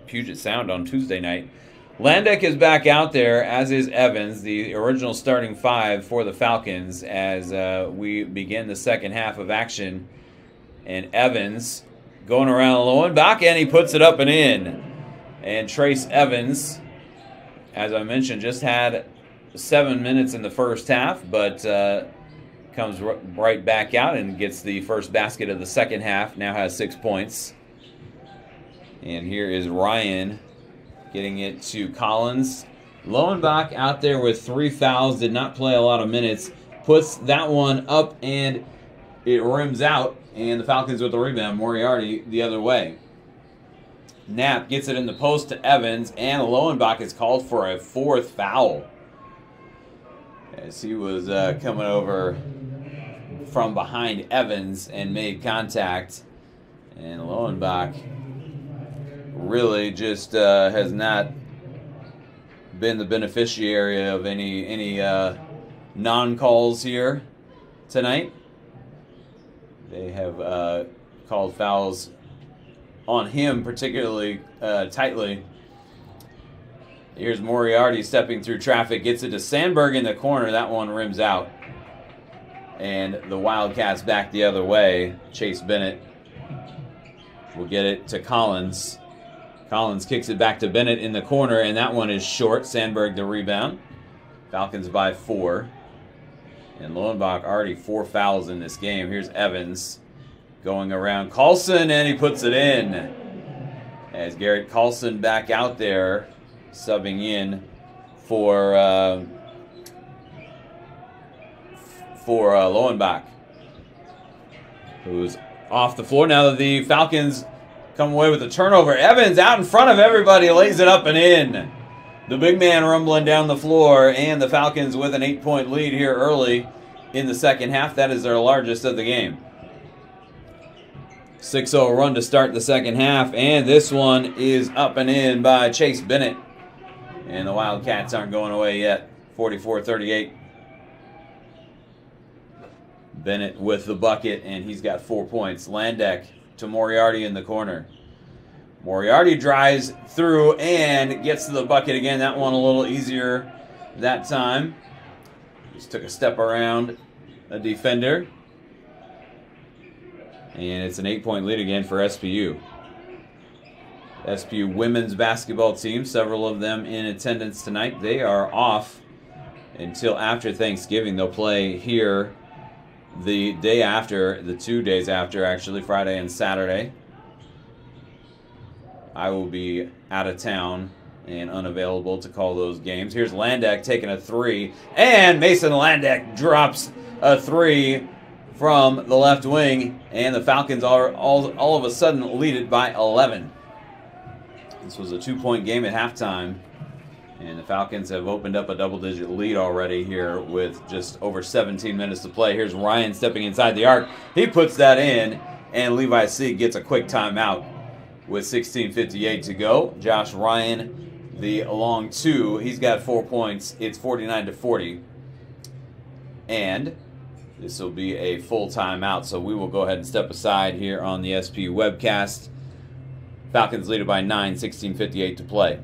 Puget Sound on Tuesday night. Landeck is back out there, as is Evans, the original starting five for the Falcons, as we begin the second half of action. And Evans going around Lowenbach, and he puts it up and in. And Trace Evans, as I mentioned, just had 7 minutes in the first half, but comes right back out and gets the first basket of the second half. Now has 6 points. And here is Ryan getting it to Collins. Lowenbach out there with 3 fouls, did not play a lot of minutes. Puts that one up and it rims out. And the Falcons with the rebound. Moriarty the other way. Knapp gets it in the post to Evans, and Lowenbach is called for a 4th foul, as he was coming over from behind Evans and made contact. And Lowenbach really just has not been the beneficiary of any non-calls here tonight. They have called fouls on him particularly tightly. Here's Moriarty stepping through traffic, gets it to Sandberg in the corner. That one rims out. And the Wildcats back the other way. Chase Bennett will get it to Collins. Collins kicks it back to Bennett in the corner, and that one is short. Sandberg the rebound. Falcons by 4. And Lowenbach already 4 fouls in this game. Here's Evans going around Carlson, and he puts it in. As Garrett Carlson back out there, subbing in for Lowenbach, who's off the floor. Now that the Falcons come away with a turnover, Evans out in front of everybody, lays it up and in. The big man rumbling down the floor, and the Falcons with an 8-point lead here early in the second half. That is their largest of the game. 6-0 run to start the second half, and this one is up and in by Chase Bennett. And the Wildcats aren't going away yet. 44-38. Bennett with the bucket, and he's got 4 points. Landeck to Moriarty in the corner. Moriarty drives through and gets to the bucket again. That one a little easier that time. Just took a step around a defender. And it's an 8-point lead again for SPU. SPU women's basketball team, several of them in attendance tonight. They are off until after Thanksgiving. They'll play here the day after, the 2 days after actually, Friday and Saturday. I will be out of town and unavailable to call those games. Here's Landeck taking a 3, and Mason Landeck drops a 3 from the left wing, and the Falcons are all of a sudden lead it by 11. This was a 2-point game at halftime, and the Falcons have opened up a double-digit lead already here with just over 17 minutes to play. Here's Ryan stepping inside the arc. He puts that in, and Levi C gets a quick timeout with 16:58 to go. Josh Ryan, the long 2, he's got 4 points. It's 49-40. And this will be a full timeout, so we will go ahead and step aside here on the SPU webcast. Falcons lead it by 9, 16:58 to play.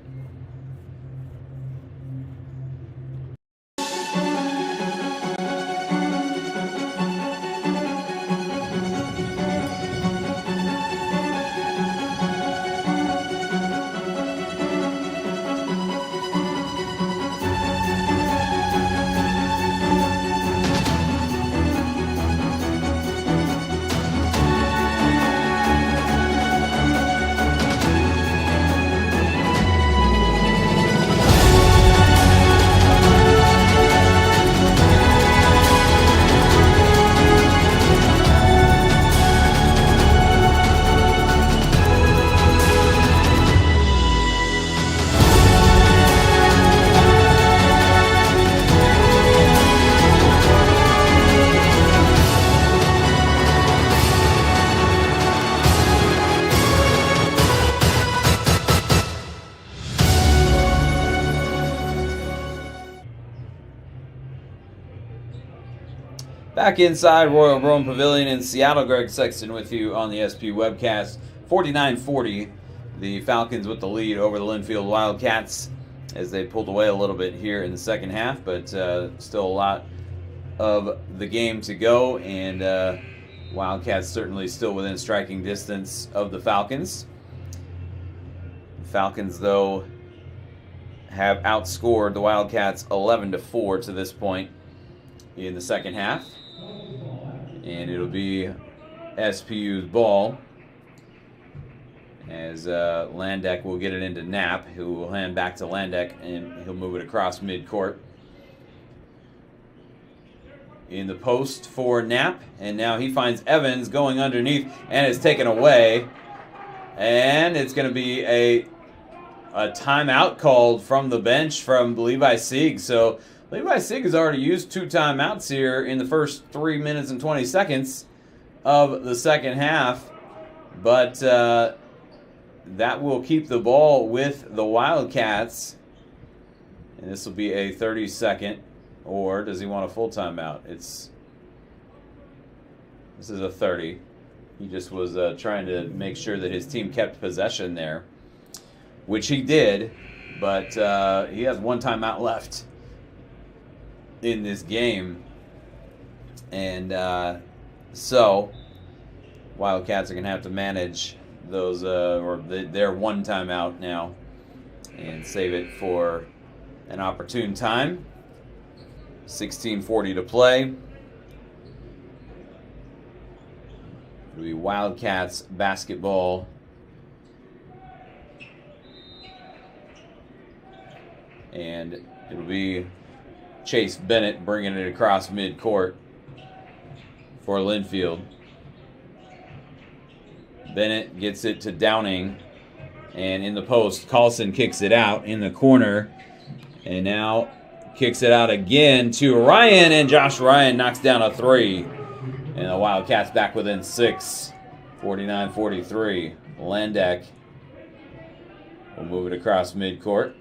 Back inside Royal Rome Pavilion in Seattle, Greg Sexton with you on the SP webcast. 49-40, the Falcons with the lead over the Linfield Wildcats as they pulled away a little bit here in the second half, but still a lot of the game to go, and Wildcats certainly still within striking distance of the Falcons. The Falcons, though, have outscored the Wildcats 11-4 to this point in the second half. And it'll be SPU's ball as Landek will get it into Knapp, who will hand back to Landek, and he'll move it across midcourt. In the post for Knapp, and now he finds Evans going underneath, and it's taken away. And it's going to be a timeout called from the bench from Levi Sieg. So Levi Sieg has already used 2 timeouts here in the first 3 minutes and 20 seconds of the second half. But that will keep the ball with the Wildcats. And this will be a 30-second, or does he want a full timeout? This is a 30. He just was trying to make sure that his team kept possession there, which he did, but he has 1 timeout left in this game. And so Wildcats are going to have to manage those, their 1 timeout now and save it for an opportune time. 16:40 to play. It'll be Wildcats basketball. And it'll be Chase Bennett bringing it across midcourt for Linfield. Bennett gets it to Downing, and in the post, Carlson kicks it out in the corner, and now kicks it out again to Ryan, and Josh Ryan knocks down a 3. And the Wildcats back within 6, 49-43. Landek will move it across midcourt.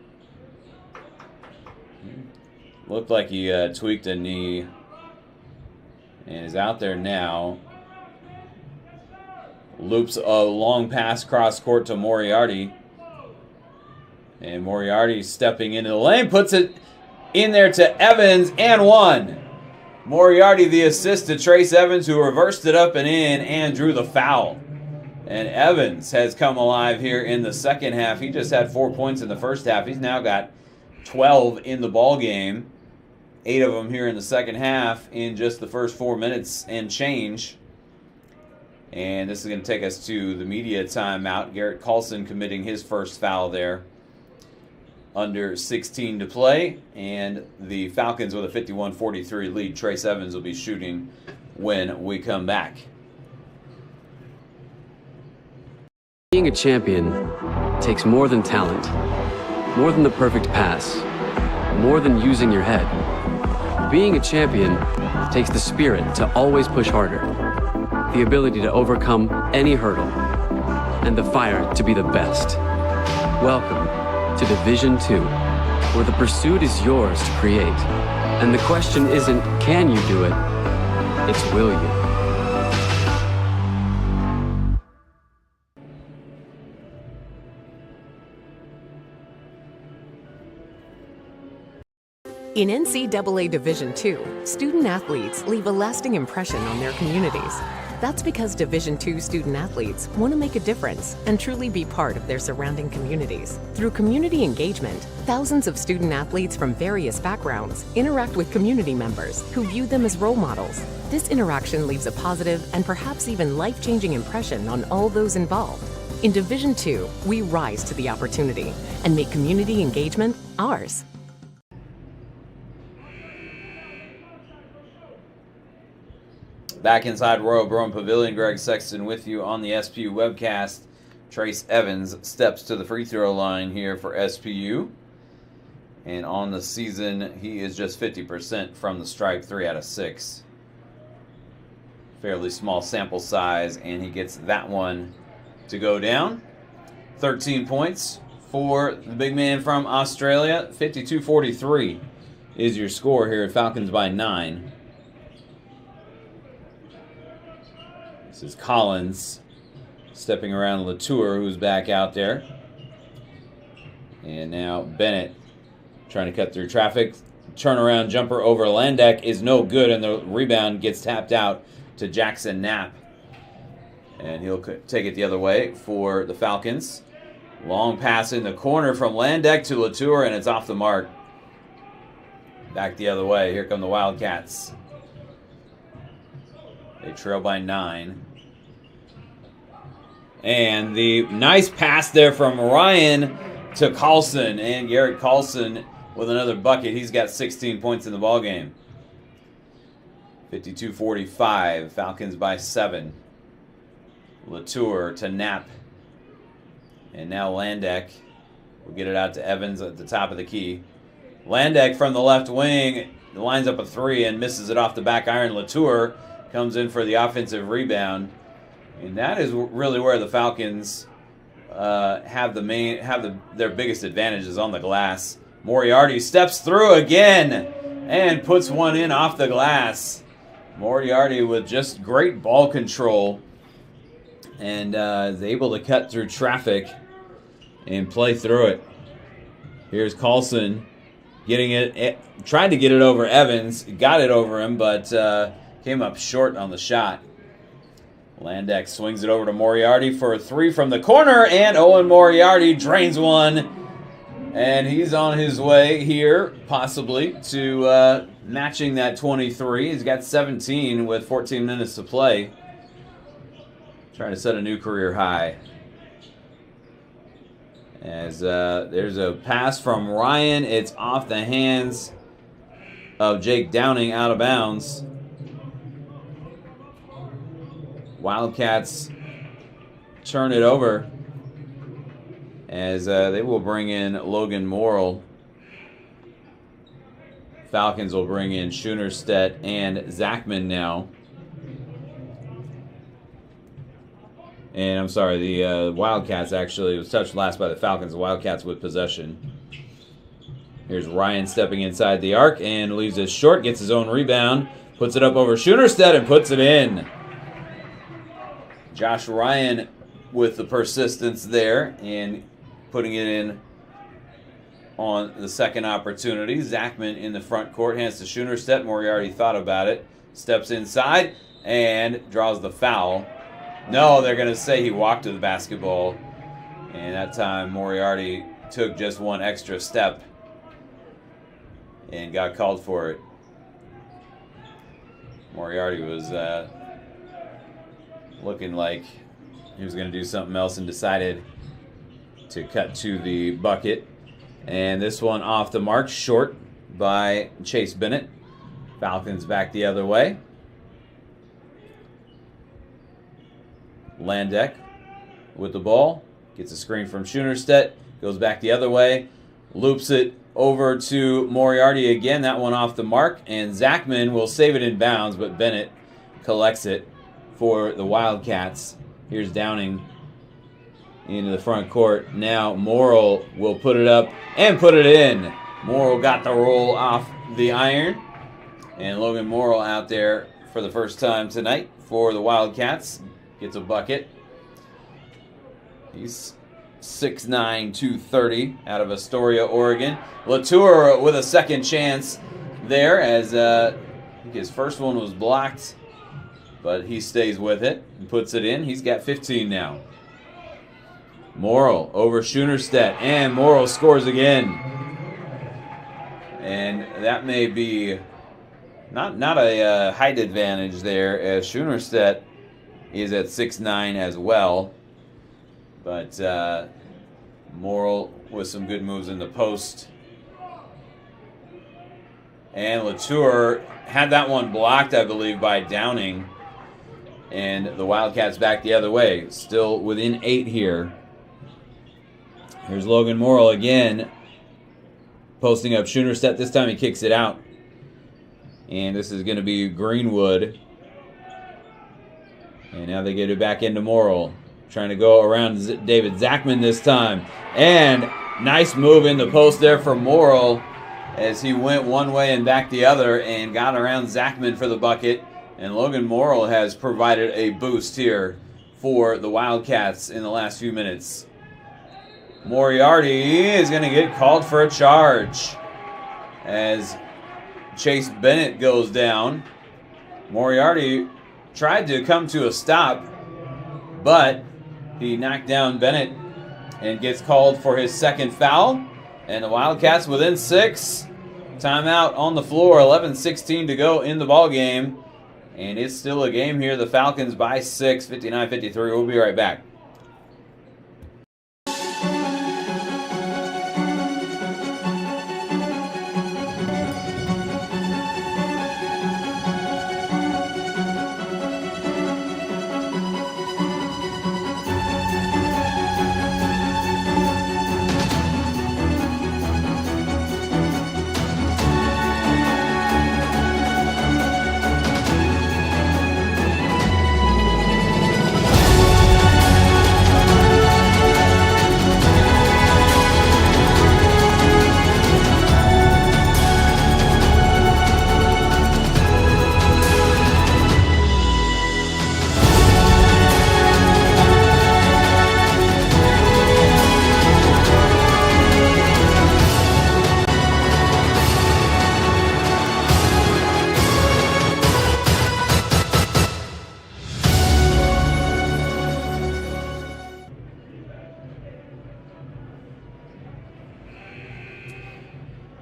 Looked like he tweaked a knee and is out there now. Loops a long pass cross court to Moriarty. And Moriarty stepping into the lane, puts it in there to Evans, and 1. Moriarty the assist to Trace Evans, who reversed it up and in and drew the foul. And Evans has come alive here in the second half. He just had 4 points in the first half. He's now got 12 in the ball game. 8 of them here in the second half in just the first 4 minutes and change. And this is going to take us to the media timeout. Garrett Carlson committing his first foul there. Under 16 to play. And the Falcons with a 51-43 lead. Trace Evans will be shooting when we come back. Being a champion takes more than talent, more than the perfect pass, more than using your head. Being a champion takes the spirit to always push harder, the ability to overcome any hurdle, and the fire to be the best. Welcome to Division 2, where the pursuit is yours to create. And the question isn't, can you do it? It's, will you? In NCAA Division II, student athletes leave a lasting impression on their communities. That's because Division II student athletes want to make a difference and truly be part of their surrounding communities. Through community engagement, thousands of student athletes from various backgrounds interact with community members who view them as role models. This interaction leaves a positive and perhaps even life-changing impression on all those involved. In Division II, we rise to the opportunity and make community engagement ours. Back inside Royal Rome Pavilion, Greg Sexton with you on the SPU webcast. Trace Evans steps to the free throw line here for SPU. And on the season, he is just 50% from the stripe, 3 out of 6. Fairly small sample size, and he gets that one to go down. 13 points for the big man from Australia. 52-43 is your score here at Falcons by 9. This is Collins stepping around Latour, who's back out there. And now Bennett trying to cut through traffic. Turnaround jumper over Landek is no good, and the rebound gets tapped out to Jackson Knapp. And he'll take it the other way for the Falcons. Long pass in the corner from Landek to Latour, and it's off the mark. Back the other way. Here come the Wildcats. They trail by 9. And the nice pass there from Ryan to Carlson. And Garrett Carlson with another bucket. He's got 16 points in the ballgame. 52-45. Falcons by 7. Latour to Knapp. And now Landek will get it out to Evans at the top of the key. Landek from the left wing lines up a 3 and misses it off the back iron. Latour comes in for the offensive rebound. And that is really where the Falcons have their biggest advantages on the glass. Moriarty steps through again and puts one in off the glass. Moriarty with just great ball control and is able to cut through traffic and play through it. Here's Carlson getting it, tried to get it over Evans, got it over him, but came up short on the shot. Landek swings it over to Moriarty for a 3 from the corner, and Owen Moriarty drains one. And he's on his way here, possibly, to matching that 23. He's got 17 with 14 minutes to play. Trying to set a new career high. As there's a pass from Ryan. It's off the hands of Jake Downing, out of bounds. Wildcats turn it over as they will bring in Logan Morrill. Falcons will bring in Schoenerstedt and Zachman now. And I'm sorry, the Wildcats actually was touched last by the Falcons. The Wildcats with possession. Here's Ryan stepping inside the arc and leaves it short, gets his own rebound, puts it up over Schoenerstedt and puts it in. Josh Ryan with the persistence there and putting it in on the second opportunity. Zachman in the front court, hands to Schoenerstedt. Moriarty thought about it, steps inside and draws the foul. No, they're going to say he walked to the basketball. And that time Moriarty took just one extra step and got called for it. Moriarty was looking like he was going to do something else and decided to cut to the bucket. And this one off the mark, short by Chase Bennett. Falcons back the other way. Landek with the ball. Gets a screen from Schoenerstedt. Goes back the other way. Loops it over to Moriarty again. That one off the mark. And Zachman will save it in bounds, but Bennett collects it for the Wildcats. Here's Downing into the front court. Now Morrill will put it up and put it in. Morrill got the roll off the iron. And Logan Morrill out there for the first time tonight for the Wildcats. Gets a bucket. He's 6'9", 230 out of Astoria, Oregon. Latour with a second chance there as I think his first one was blocked. But he stays with it and puts it in. He's got 15 now. Morrill over Schoenerstedt, and Morrill scores again. And that may be not a height advantage there, as Schoenerstedt is at 6'9" as well. But Morrill with some good moves in the post. And Latour had that one blocked, I believe, by Downing. And the Wildcats back the other way. Still within 8 here. Here's Logan Morrill again. Posting up Schoenerstedt. This time he kicks it out. And this is going to be Greenwood. And now they get it back into Morrill. Trying to go around David Zachman this time. And nice move in the post there for Morrill as he went one way and back the other and got around Zachman for the bucket. And Logan Morrill has provided a boost here for the Wildcats in the last few minutes. Moriarty is going to get called for a charge as Chase Bennett goes down. Moriarty tried to come to a stop, but he knocked down Bennett and gets called for his second foul. And the Wildcats within 6. Timeout on the floor, 11:16 to go in the ball game. And it's still a game here. The Falcons by 6, 59-53. We'll be right back.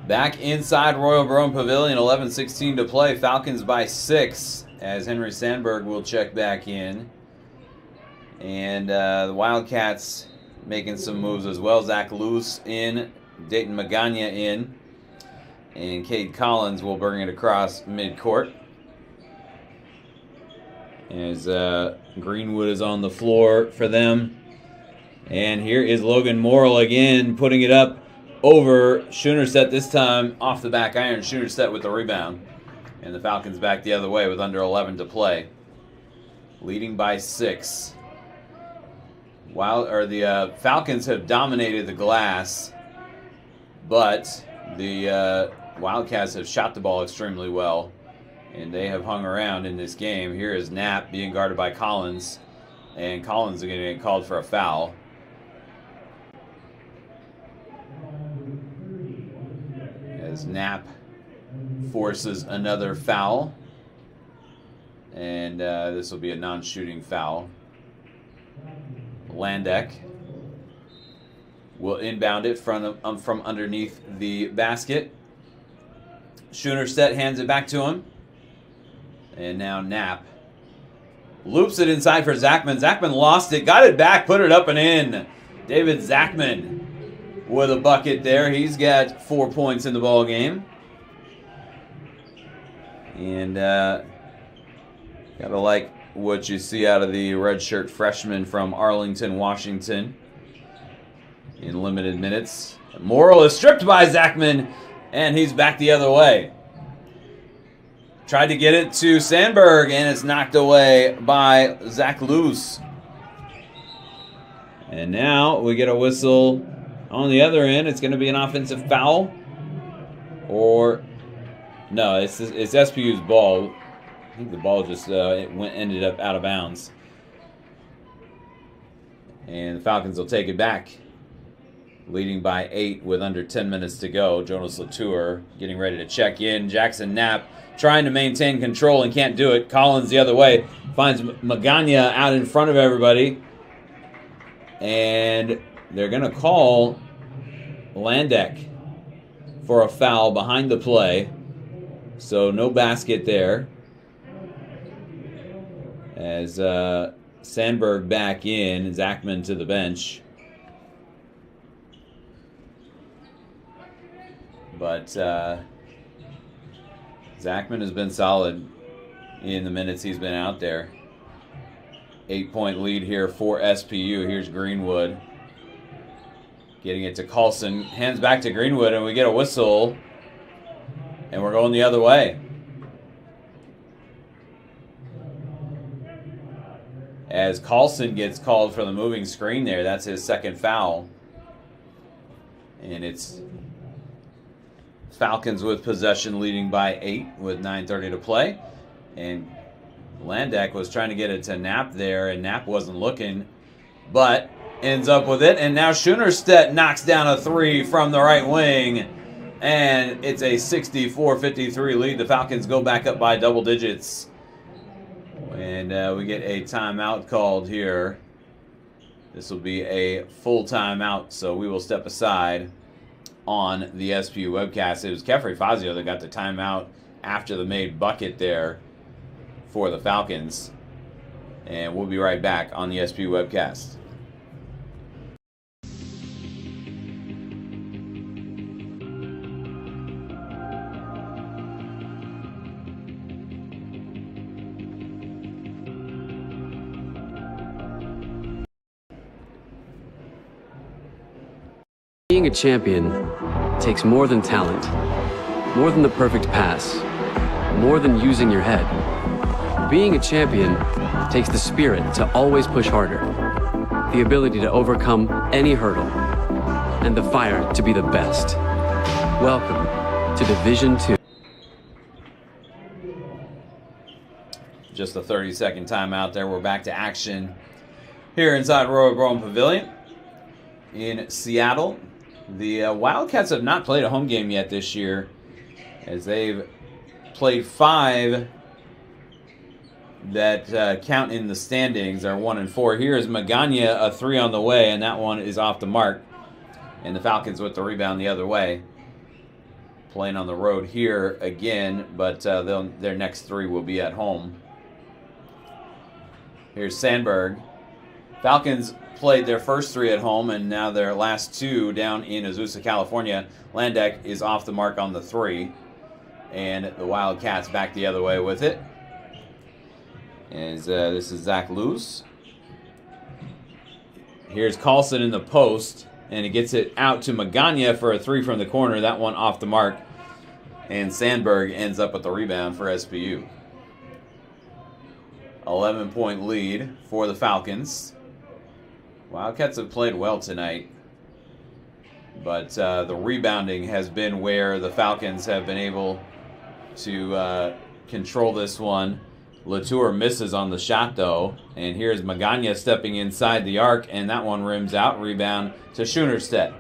Back inside Royal Brown Pavilion, 11:16 to play. Falcons by 6 as Henry Sandberg will check back in. And the Wildcats making some moves as well. Zach Luce in, Dayton Magana in, and Cade Collins will bring it across midcourt. As Greenwood is on the floor for them. And here is Logan Morrill again putting it up over Schoenerstedt, this time off the back iron. Schoenerstedt with the rebound. And the Falcons back the other way with under 11 to play. Leading by 6. The Falcons have dominated the glass, but the Wildcats have shot the ball extremely well, and they have hung around in this game. Here is Knapp being guarded by Collins, and Collins is going to get called for a foul. As Knapp forces another foul, and this will be a non-shooting foul. Landek will inbound it from underneath the basket. Schoenerstedt hands it back to him, and now Knapp loops it inside for Zachman. Zachman lost it, got it back, put it up and in. David Zachman with a bucket there. He's got 4 points in the ball game. And gotta like what you see out of the redshirt freshman from Arlington, Washington in limited minutes. Morrill is stripped by Zachman, and he's back the other way. Tried to get it to Sandberg, and it's knocked away by Zach Luce. And now we get a whistle on the other end. It's going to be an offensive foul. Or, no, it's SPU's ball. I think the ball just ended up out of bounds. And the Falcons will take it back. Leading by 8 with under 10 minutes to go. Jonas Latour getting ready to check in. Jackson Knapp trying to maintain control and can't do it. Collins the other way. Finds Magana out in front of everybody. And they're going to call Landek for a foul behind the play. So no basket there. As Sandberg back in, Zachman to the bench. But Zachman has been solid in the minutes he's been out there. 8-point lead here for SPU. Here's Greenwood. Getting it to Carlson. Hands back to Greenwood, and we get a whistle. And we're going the other way. As Carlson gets called for the moving screen there. That's his second foul. And it's Falcons with possession leading by 8 with 9:30 to play. And Landek was trying to get it to Knapp there, and Knapp wasn't looking, but ends up with it. And now Schoenerstedt knocks down a three from the right wing, and it's a 64-53 lead. The Falcons go back up by double digits, and we get a timeout called here. This will be a full timeout, so we will step aside on the SPU webcast. It was Kefri Fazio that got the timeout after the made bucket there for the Falcons. And we'll be right back on the SPU webcast. Being a champion takes more than talent, more than the perfect pass, more than using your head. Being a champion takes the spirit to always push harder, the ability to overcome any hurdle, and the fire to be the best. Welcome to Division II. Just a 30-second timeout there. We're back to action here inside Royal Brown Pavilion in Seattle. The Wildcats have not played a home game yet this year, as they've played 5 that count in the standings. Are 1-4. Here is Magana, a 3 on the way, and that one is off the mark. And the Falcons with the rebound the other way. Playing on the road here again, but their next 3 will be at home. Here's Sandberg. Falcons played their first 3 at home, and now their last 2 down in Azusa, California. Landek is off the mark on the 3, and the Wildcats back the other way with it. As this is Zach Luce. Here's Carlson in the post, and he gets it out to Magana for a 3 from the corner. That one off the mark, and Sandberg ends up with the rebound for SPU. 11-point lead for the Falcons. Wildcats have played well tonight, but the rebounding has been where the Falcons have been able to control this one. Latour misses on the shot, though, and here's Magana stepping inside the arc, and that one rims out. Rebound to Schoenerstedt.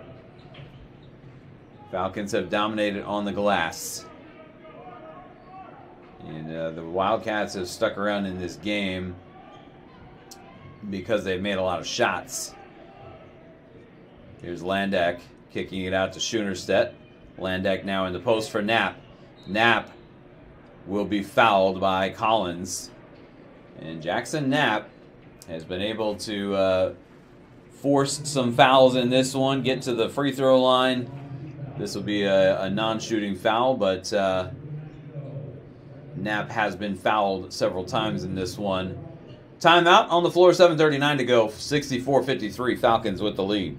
Falcons have dominated on the glass, and the Wildcats have stuck around in this game because they've made a lot of shots. Here's Landek kicking it out to Schoenerstedt. Landek now in the post for Knapp. Knapp will be fouled by Collins. And Jackson Knapp has been able to force some fouls in this one, get to the free throw line. This will be a non-shooting foul, but Knapp has been fouled several times in this one. Timeout on the floor, 7:39 to go. 64-53, Falcons with the lead.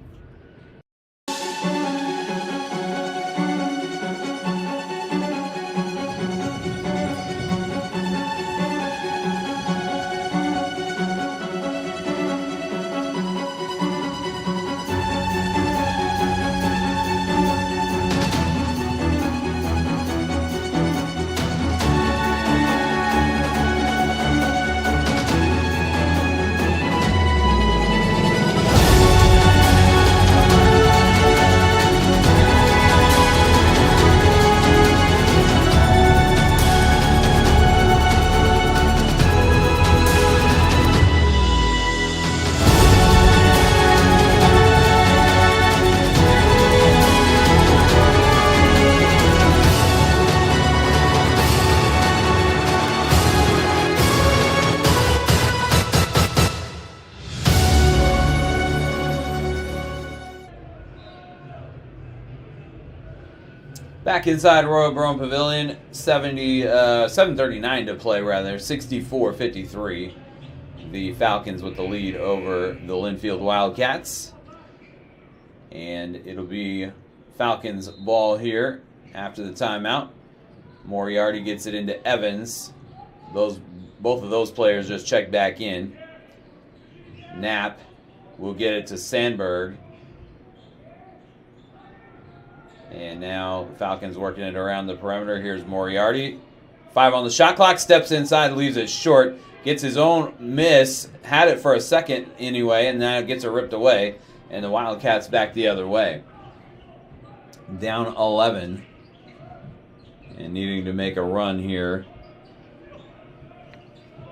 Back inside Royal Brown Pavilion, 7:39 to play, 64-53. The Falcons with the lead over the Linfield Wildcats. And it'll be Falcons ball here after the timeout. Moriarty gets it into Evans. Both of those players just check back in. Knapp will get it to Sandberg. And now Falcons working it around the perimeter. Here's Moriarty. 5 on the shot clock. Steps inside, leaves it short. gets his own miss, had it for a second anyway, and now gets it ripped away, and the Wildcats back the other way. Down 11 and needing to make a run here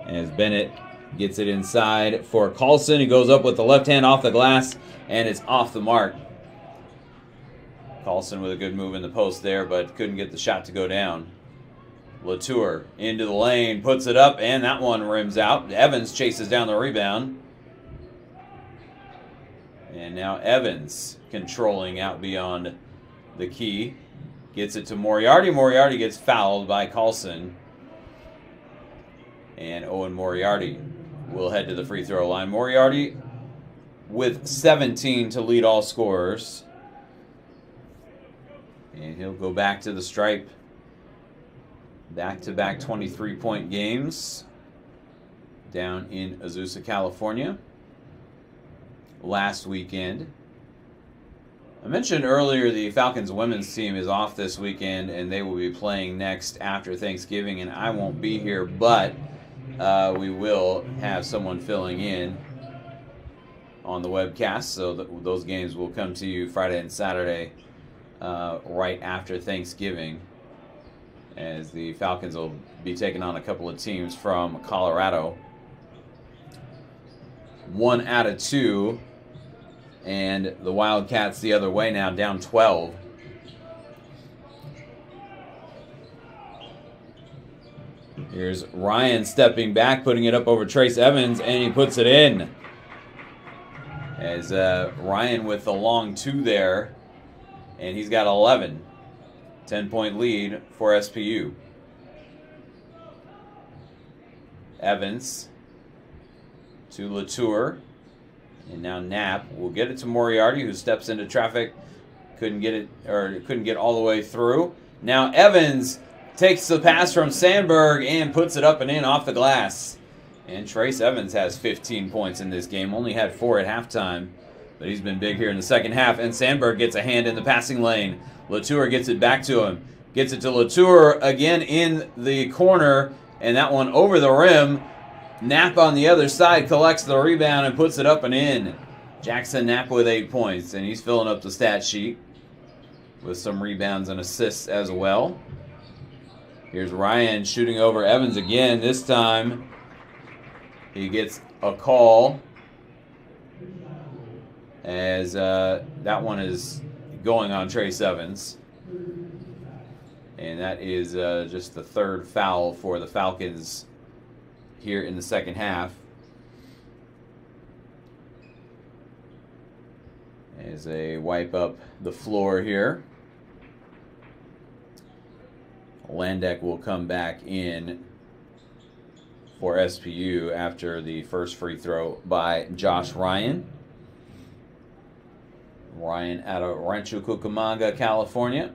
as Bennett gets it inside for Carlson. He goes up with the left hand off the glass, and it's off the mark. Carlson with a good move in the post there, but couldn't get the shot to go down. Latour into the lane, puts it up, and that one rims out. Evans chases down the rebound. And now Evans controlling out beyond the key. Gets it to Moriarty. Moriarty gets fouled by Carlson. And Owen Moriarty will head to the free throw line. Moriarty with 17 to lead all scorers. And he'll go back to the stripe. Back-to-back 23-point games down in Azusa, California last weekend. I mentioned earlier the Falcons women's team is off this weekend, and they will be playing next after Thanksgiving, and I won't be here, but we will have someone filling in on the webcast, so those games will come to you Friday and Saturday right after Thanksgiving, as the Falcons will be taking on a couple of teams from Colorado. 1 out of 2, and the Wildcats the other way now, down 12. Here's Ryan stepping back, putting it up over Trace Evans, and he puts it in. As Ryan with the long 2 there, and he's got 11. 10-point lead for SPU. Evans to Latour. And now Knapp will get it to Moriarty, who steps into traffic. Couldn't get all the way through. Now Evans takes the pass from Sandberg and puts it up and in off the glass. And Trace Evans has 15 points in this game. Only had 4 at halftime, but he's been big here in the second half. And Sandberg gets a hand in the passing lane. Latour gets it back to him. Gets it to Latour again in the corner, and that one over the rim. Knapp on the other side collects the rebound and puts it up and in. Jackson Knapp with 8 points, and he's filling up the stat sheet with some rebounds and assists as well. Here's Ryan shooting over Evans again. This time he gets a call as that one is going on Trace Evans. And that is just the 3rd foul for the Falcons here in the second half. As they wipe up the floor here. Landek will come back in for SPU after the first free throw by Josh Ryan. Ryan out of Rancho Cucamonga, California.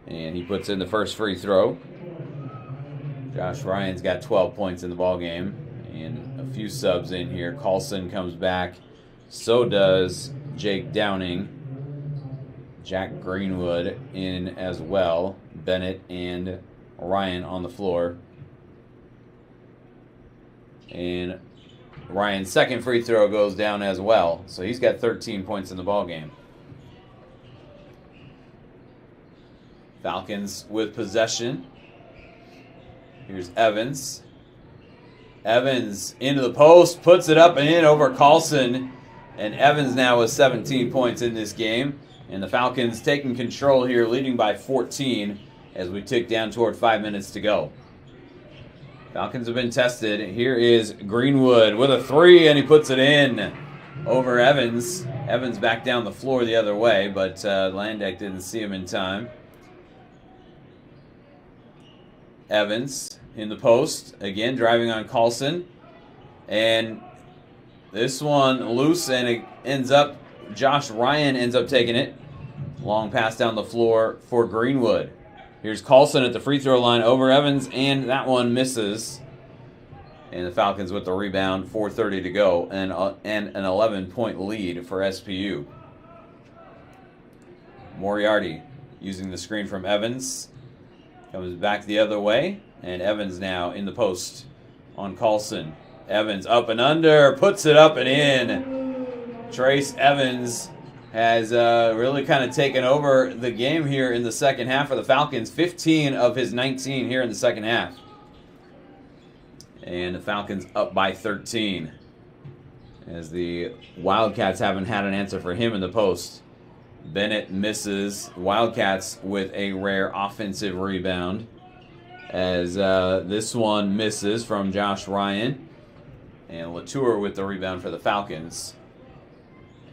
And he puts in the first free throw. Josh Ryan's got 12 points in the ballgame. And a few subs in here. Carlson comes back. So does Jake Downing. Jack Greenwood in as well. Bennett and Ryan on the floor. And Ryan's second free throw goes down as well. So he's got 13 points in the ballgame. Falcons with possession. Here's Evans. Evans into the post, puts it up and in over Carlson. And Evans now with 17 points in this game. And the Falcons taking control here, leading by 14 as we tick down toward 5 minutes to go. Falcons have been tested. Here is Greenwood with a 3, and he puts it in over Evans. Evans back down the floor the other way, but Landek didn't see him in time. Evans in the post, again driving on Carlson. And this one loose, and it ends up, Josh Ryan ends up taking it. Long pass down the floor for Greenwood. Here's Carlson at the free throw line over Evans, and that one misses. And the Falcons with the rebound, 4:30 to go, and an 11-point lead for SPU. Moriarty using the screen from Evans. Comes back the other way. And Evans now in the post on Carlson. Evans up and under, puts it up and in. Trace Evans has really kind of taken over the game here in the second half for the Falcons. 15 of his 19 here in the second half. And the Falcons up by 13. As the Wildcats haven't had an answer for him in the post. Bennett misses. Wildcats with a rare offensive rebound. As this one misses from Josh Ryan. And Latour with the rebound for the Falcons.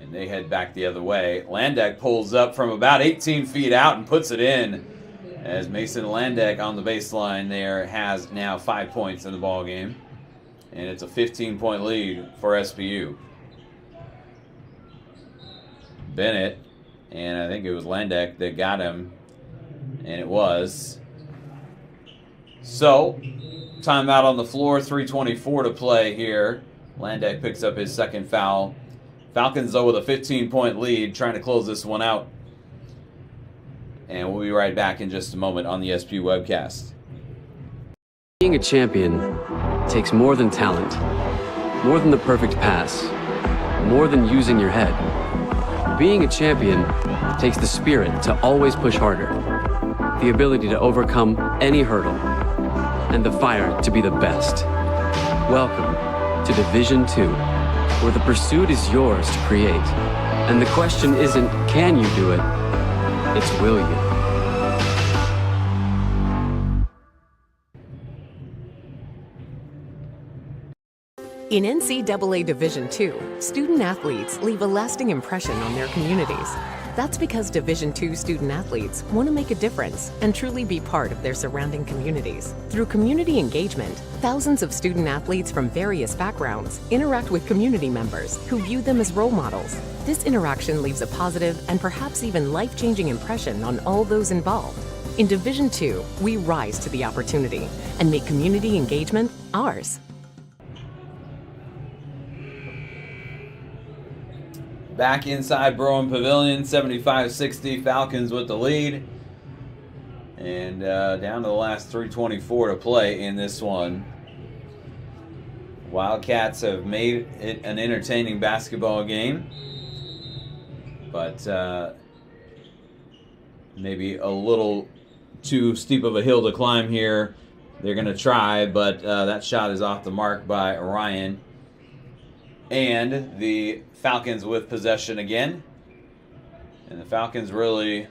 And they head back the other way. Landek pulls up from about 18 feet out and puts it in. As Mason Landek on the baseline there has now 5 points in the ball game. And it's a 15-point lead for SPU. Bennett, and I think it was Landek that got him. And it was. So, timeout on the floor, 3:24 to play here. Landek picks up his second foul. Falcons, though, with a 15-point lead, trying to close this one out. And we'll be right back in just a moment on the SPU webcast. Being a champion takes more than talent, more than the perfect pass, more than using your head. Being a champion takes the spirit to always push harder, the ability to overcome any hurdle, and the fire to be the best. Welcome to Division 2, where the pursuit is yours to create. And the question isn't, can you do it? It's, will you? In NCAA Division II, student athletes leave a lasting impression on their communities. That's because Division II student athletes want to make a difference and truly be part of their surrounding communities. Through community engagement, thousands of student athletes from various backgrounds interact with community members who view them as role models. This interaction leaves a positive and perhaps even life-changing impression on all those involved. In Division II, we rise to the opportunity and make community engagement ours. Back inside Brown Pavilion, 75-60, Falcons with the lead. And down to the last 3:24 to play in this one. Wildcats have made it an entertaining basketball game. But maybe a little too steep of a hill to climb here. They're going to try, but that shot is off the mark by Ryan. And the Falcons with possession again. And the Falcons really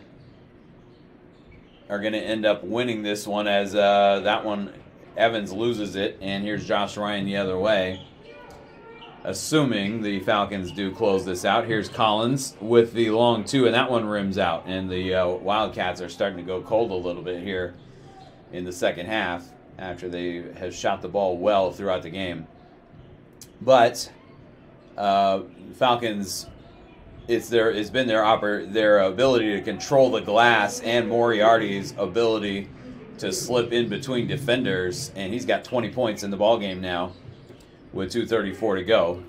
are going to end up winning this one as that one, Evans loses it. And here's Josh Ryan the other way. Assuming the Falcons do close this out. Here's Collins with the long two, and that one rims out. And the Wildcats are starting to go cold a little bit here in the second half after they have shot the ball well throughout the game. But Falcons, it's been their ability to control the glass and Moriarty's ability to slip in between defenders, and he's got 20 points in the ball game now with 2:34 to go.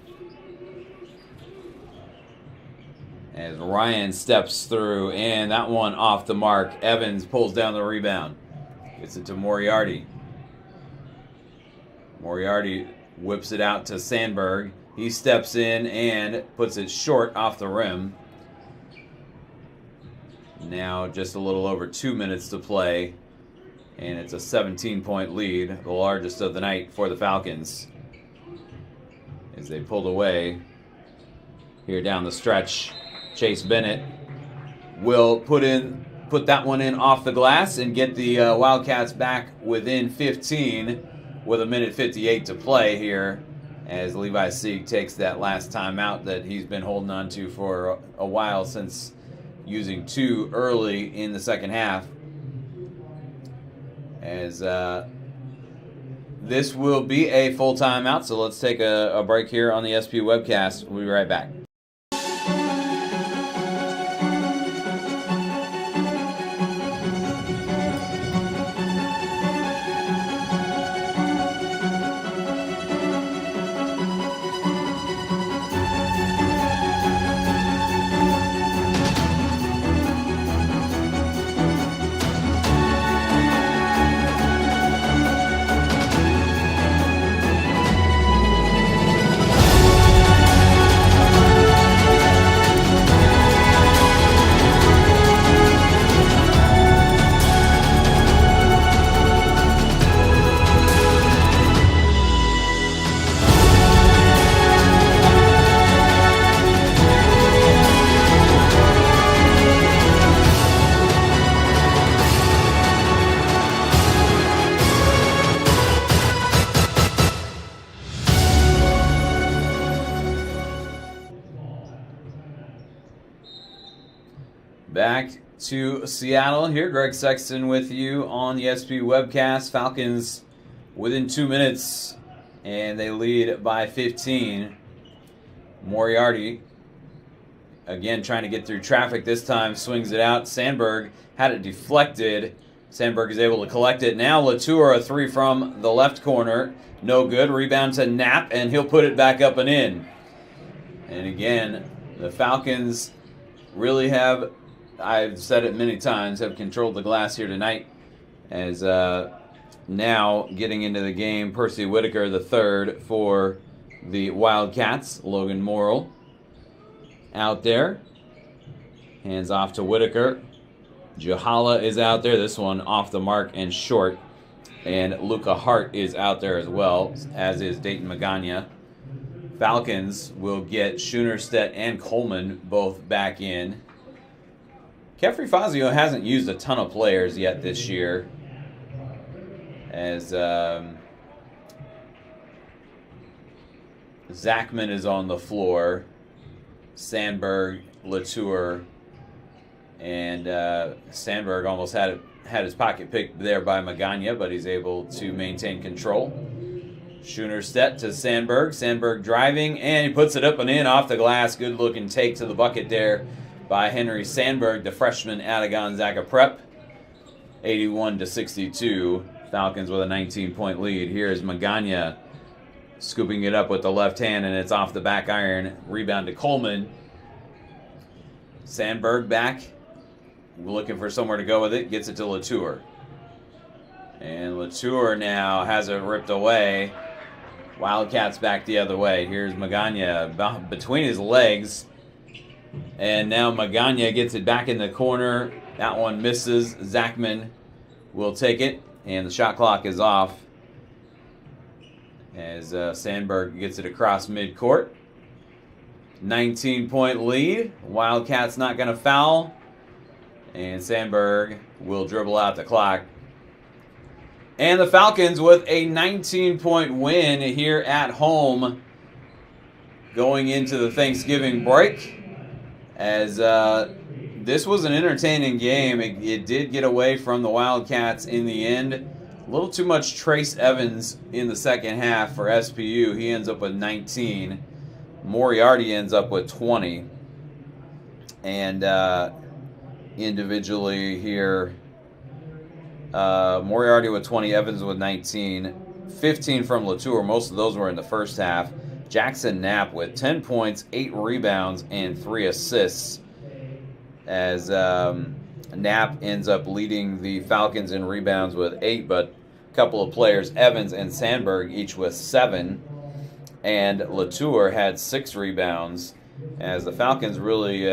As Ryan steps through, and that one off the mark. Evans pulls down the rebound. Gets it to Moriarty. Moriarty whips it out to Sandberg. He steps in and puts it short off the rim. Now just a little over 2 minutes to play. And it's a 17-point lead, the largest of the night for the Falcons. As they pulled away here down the stretch, Chase Bennett will put that one in off the glass and get the Wildcats back within 15 with 1:58 to play here, as Levi Sieg takes that last timeout that he's been holding on to for a while since using two early in the second half. As this will be a full timeout, so let's take a break here on the SPU webcast. We'll be right back. Back to Seattle here. Greg Sexton with you on the SPU webcast. Falcons within 2 minutes, and they lead by 15. Moriarty, again, trying to get through traffic this time, swings it out. Sandberg had it deflected. Sandberg is able to collect it. Now Latour, a three from the left corner. No good. Rebound to Knapp, and he'll put it back up and in. And again, the Falcons really have, I've said it many times, have controlled the glass here tonight. As now getting into the game, Percy Whitaker, the third for the Wildcats. Logan Morrill out there. Hands off to Whitaker. Jahala is out there. This one off the mark and short. And Luca Hart is out there as well, as is Dayton Magana. Falcons will get Schoenerstedt and Coleman both back in. Kefri Fazio hasn't used a ton of players yet this year, as Zachman is on the floor. Sandberg, Latour, and Sandberg almost had his pocket picked there by Magana, but he's able to maintain control. Schoenerstedt to Sandberg. Sandberg driving, and he puts it up and in off the glass. Good looking take to the bucket there by Henry Sandberg, the freshman out of Gonzaga Prep. 81-62. Falcons with a 19-point lead. Here's Magana scooping it up with the left hand, and it's off the back iron. Rebound to Coleman. Sandberg back, looking for somewhere to go with it. Gets it to Latour. And Latour now has it ripped away. Wildcats back the other way. Here's Magana between his legs. And now Magana gets it back in the corner. That one misses. Zachman will take it. And the shot clock is off as Sandberg gets it across midcourt. 19-point lead. Wildcats not going to foul. And Sandberg will dribble out the clock. And the Falcons with a 19-point win here at home going into the Thanksgiving break. As this was an entertaining game. It did get away from the Wildcats in the end. A little too much Trace Evans in the second half for SPU. He ends up with 19. Moriarty ends up with 20. And individually here, Moriarty with 20, Evans with 19, 15 from Latour. Most of those were in the first half. Jackson Knapp with 10 points, 8 rebounds, and 3 assists. As Knapp ends up leading the Falcons in rebounds with 8, but a couple of players, Evans and Sandberg, each with 7. And Latour had 6 rebounds. As the Falcons really,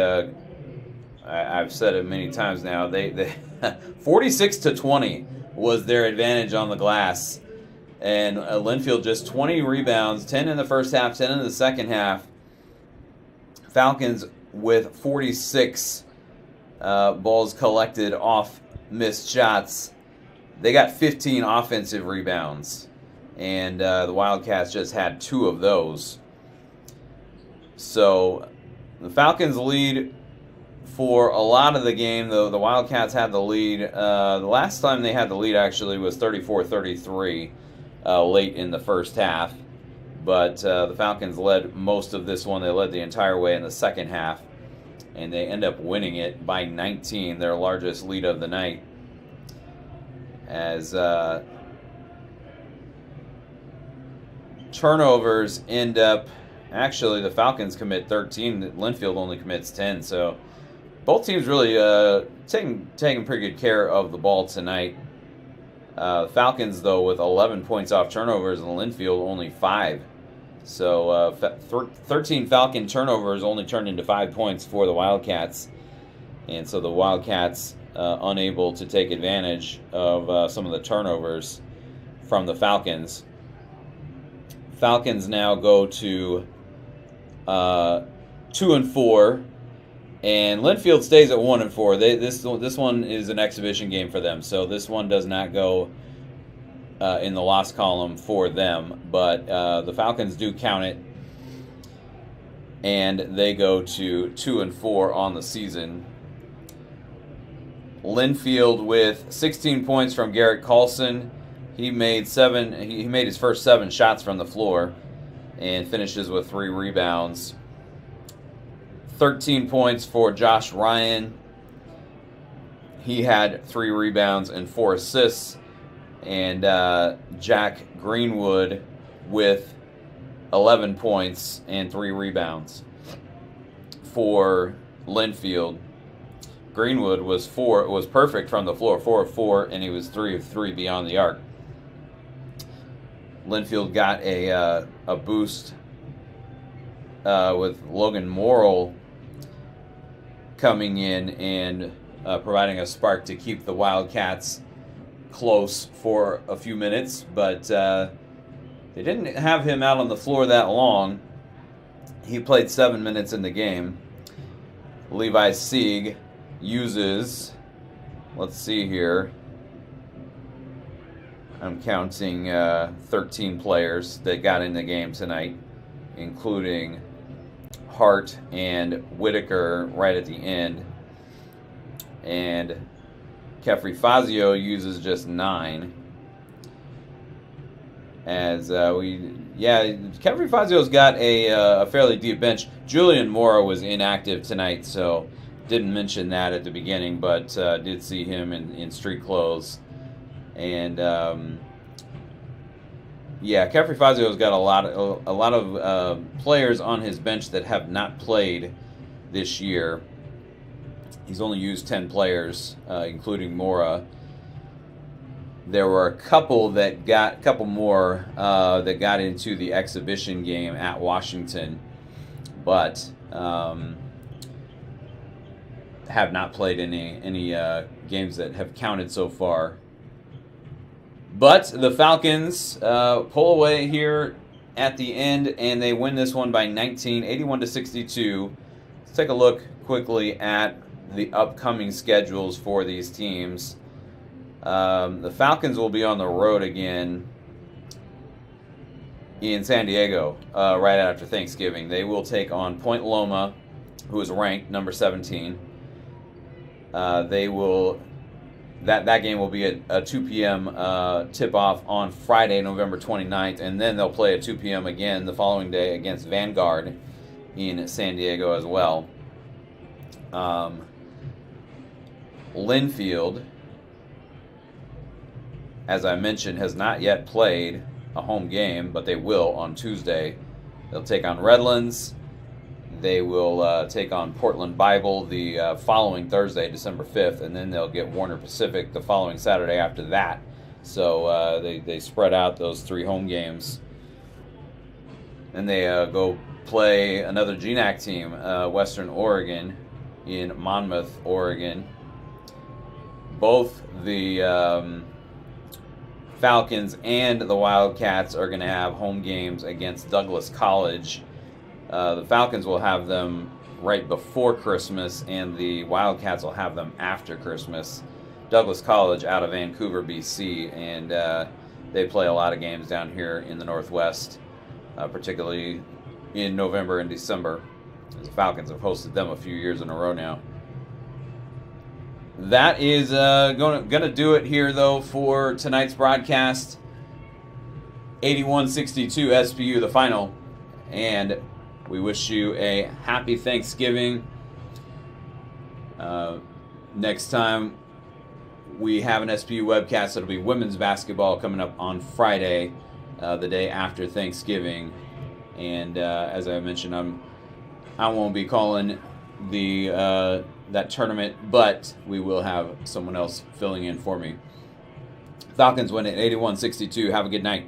I've said it many times now, they 46-20 was their advantage on the glass. And Linfield just 20 rebounds, 10 in the first half, 10 in the second half. Falcons with 46 balls collected off missed shots. They got 15 offensive rebounds. And the Wildcats just had 2 of those. So the Falcons lead for a lot of the game, though. The Wildcats had the lead. The last time they had the lead actually was 34-33 late in the first half. But the Falcons led most of this one. They led the entire way in the second half. And they end up winning it by 19, their largest lead of the night. As turnovers end up, actually the Falcons commit 13, Linfield only commits 10. So both teams really taking pretty good care of the ball tonight. Falcons, though, with 11 points off turnovers, and Linfield only 5. So 13 Falcon turnovers only turned into 5 points for the Wildcats. And so the Wildcats unable to take advantage of some of the turnovers from the Falcons. Falcons now go to 2-4. And Linfield stays at 1-4. This one is an exhibition game for them, so this one does not go in the loss column for them. But the Falcons do count it, and they go to 2-4 on the season. Linfield with 16 points from Garrett Carlson. He made his first 7 shots from the floor and finishes with 3 rebounds. 13 points for Josh Ryan. He had 3 rebounds and 4 assists. And Jack Greenwood with 11 points and 3 rebounds for Linfield. Greenwood was perfect from the floor, 4 of 4, and he was 3 of 3 beyond the arc. Linfield got a boost with Logan Morrill coming in and providing a spark to keep the Wildcats close for a few minutes, but they didn't have him out on the floor that long. He played 7 minutes in the game. Levi Sieg uses, let's see here, I'm counting 13 players that got in the game tonight, including Hart and Whitaker right at the end. And Kefri Fazio uses just 9. Kefri Fazio's got a fairly deep bench. Julian Mora was inactive tonight, so didn't mention that at the beginning, but did see him in street clothes. And Kefri Fazio's got a lot of players on his bench that have not played this year. He's only used 10 players, including Mora. There were a couple more that got into the exhibition game at Washington, but have not played any games that have counted so far. But the Falcons pull away here at the end, and they win this one by 19, 81-62. Let's take a look quickly at the upcoming schedules for these teams. The Falcons will be on the road again in San Diego right after Thanksgiving. They will take on Point Loma, who is ranked number 17. That game will be at a 2 p.m. tip-off on Friday, November 29th, and then they'll play at 2 p.m. again the following day against Vanguard in San Diego as well. Linfield, as I mentioned, has not yet played a home game, but they will on Tuesday. They'll take on Redlands. They will take on Portland Bible the following Thursday, December 5th, and then they'll get Warner Pacific the following Saturday after that. So they spread out those 3 home games. And they go play another GNAC team, Western Oregon, in Monmouth, Oregon. Both the Falcons and the Wildcats are going to have home games against Douglas College. The Falcons will have them right before Christmas, and the Wildcats will have them after Christmas. Douglas College out of Vancouver, BC, and they play a lot of games down here in the Northwest, particularly in November and December. The Falcons have hosted them a few years in a row now. That is going to do it here, though, for tonight's broadcast. 81-62 SPU, the final, and we wish you a happy Thanksgiving. Next time we have an SPU webcast, it'll be women's basketball coming up on Friday, the day after Thanksgiving. And as I mentioned, I won't be calling that tournament, but we will have someone else filling in for me. Falcons win at 81-62. Have a good night.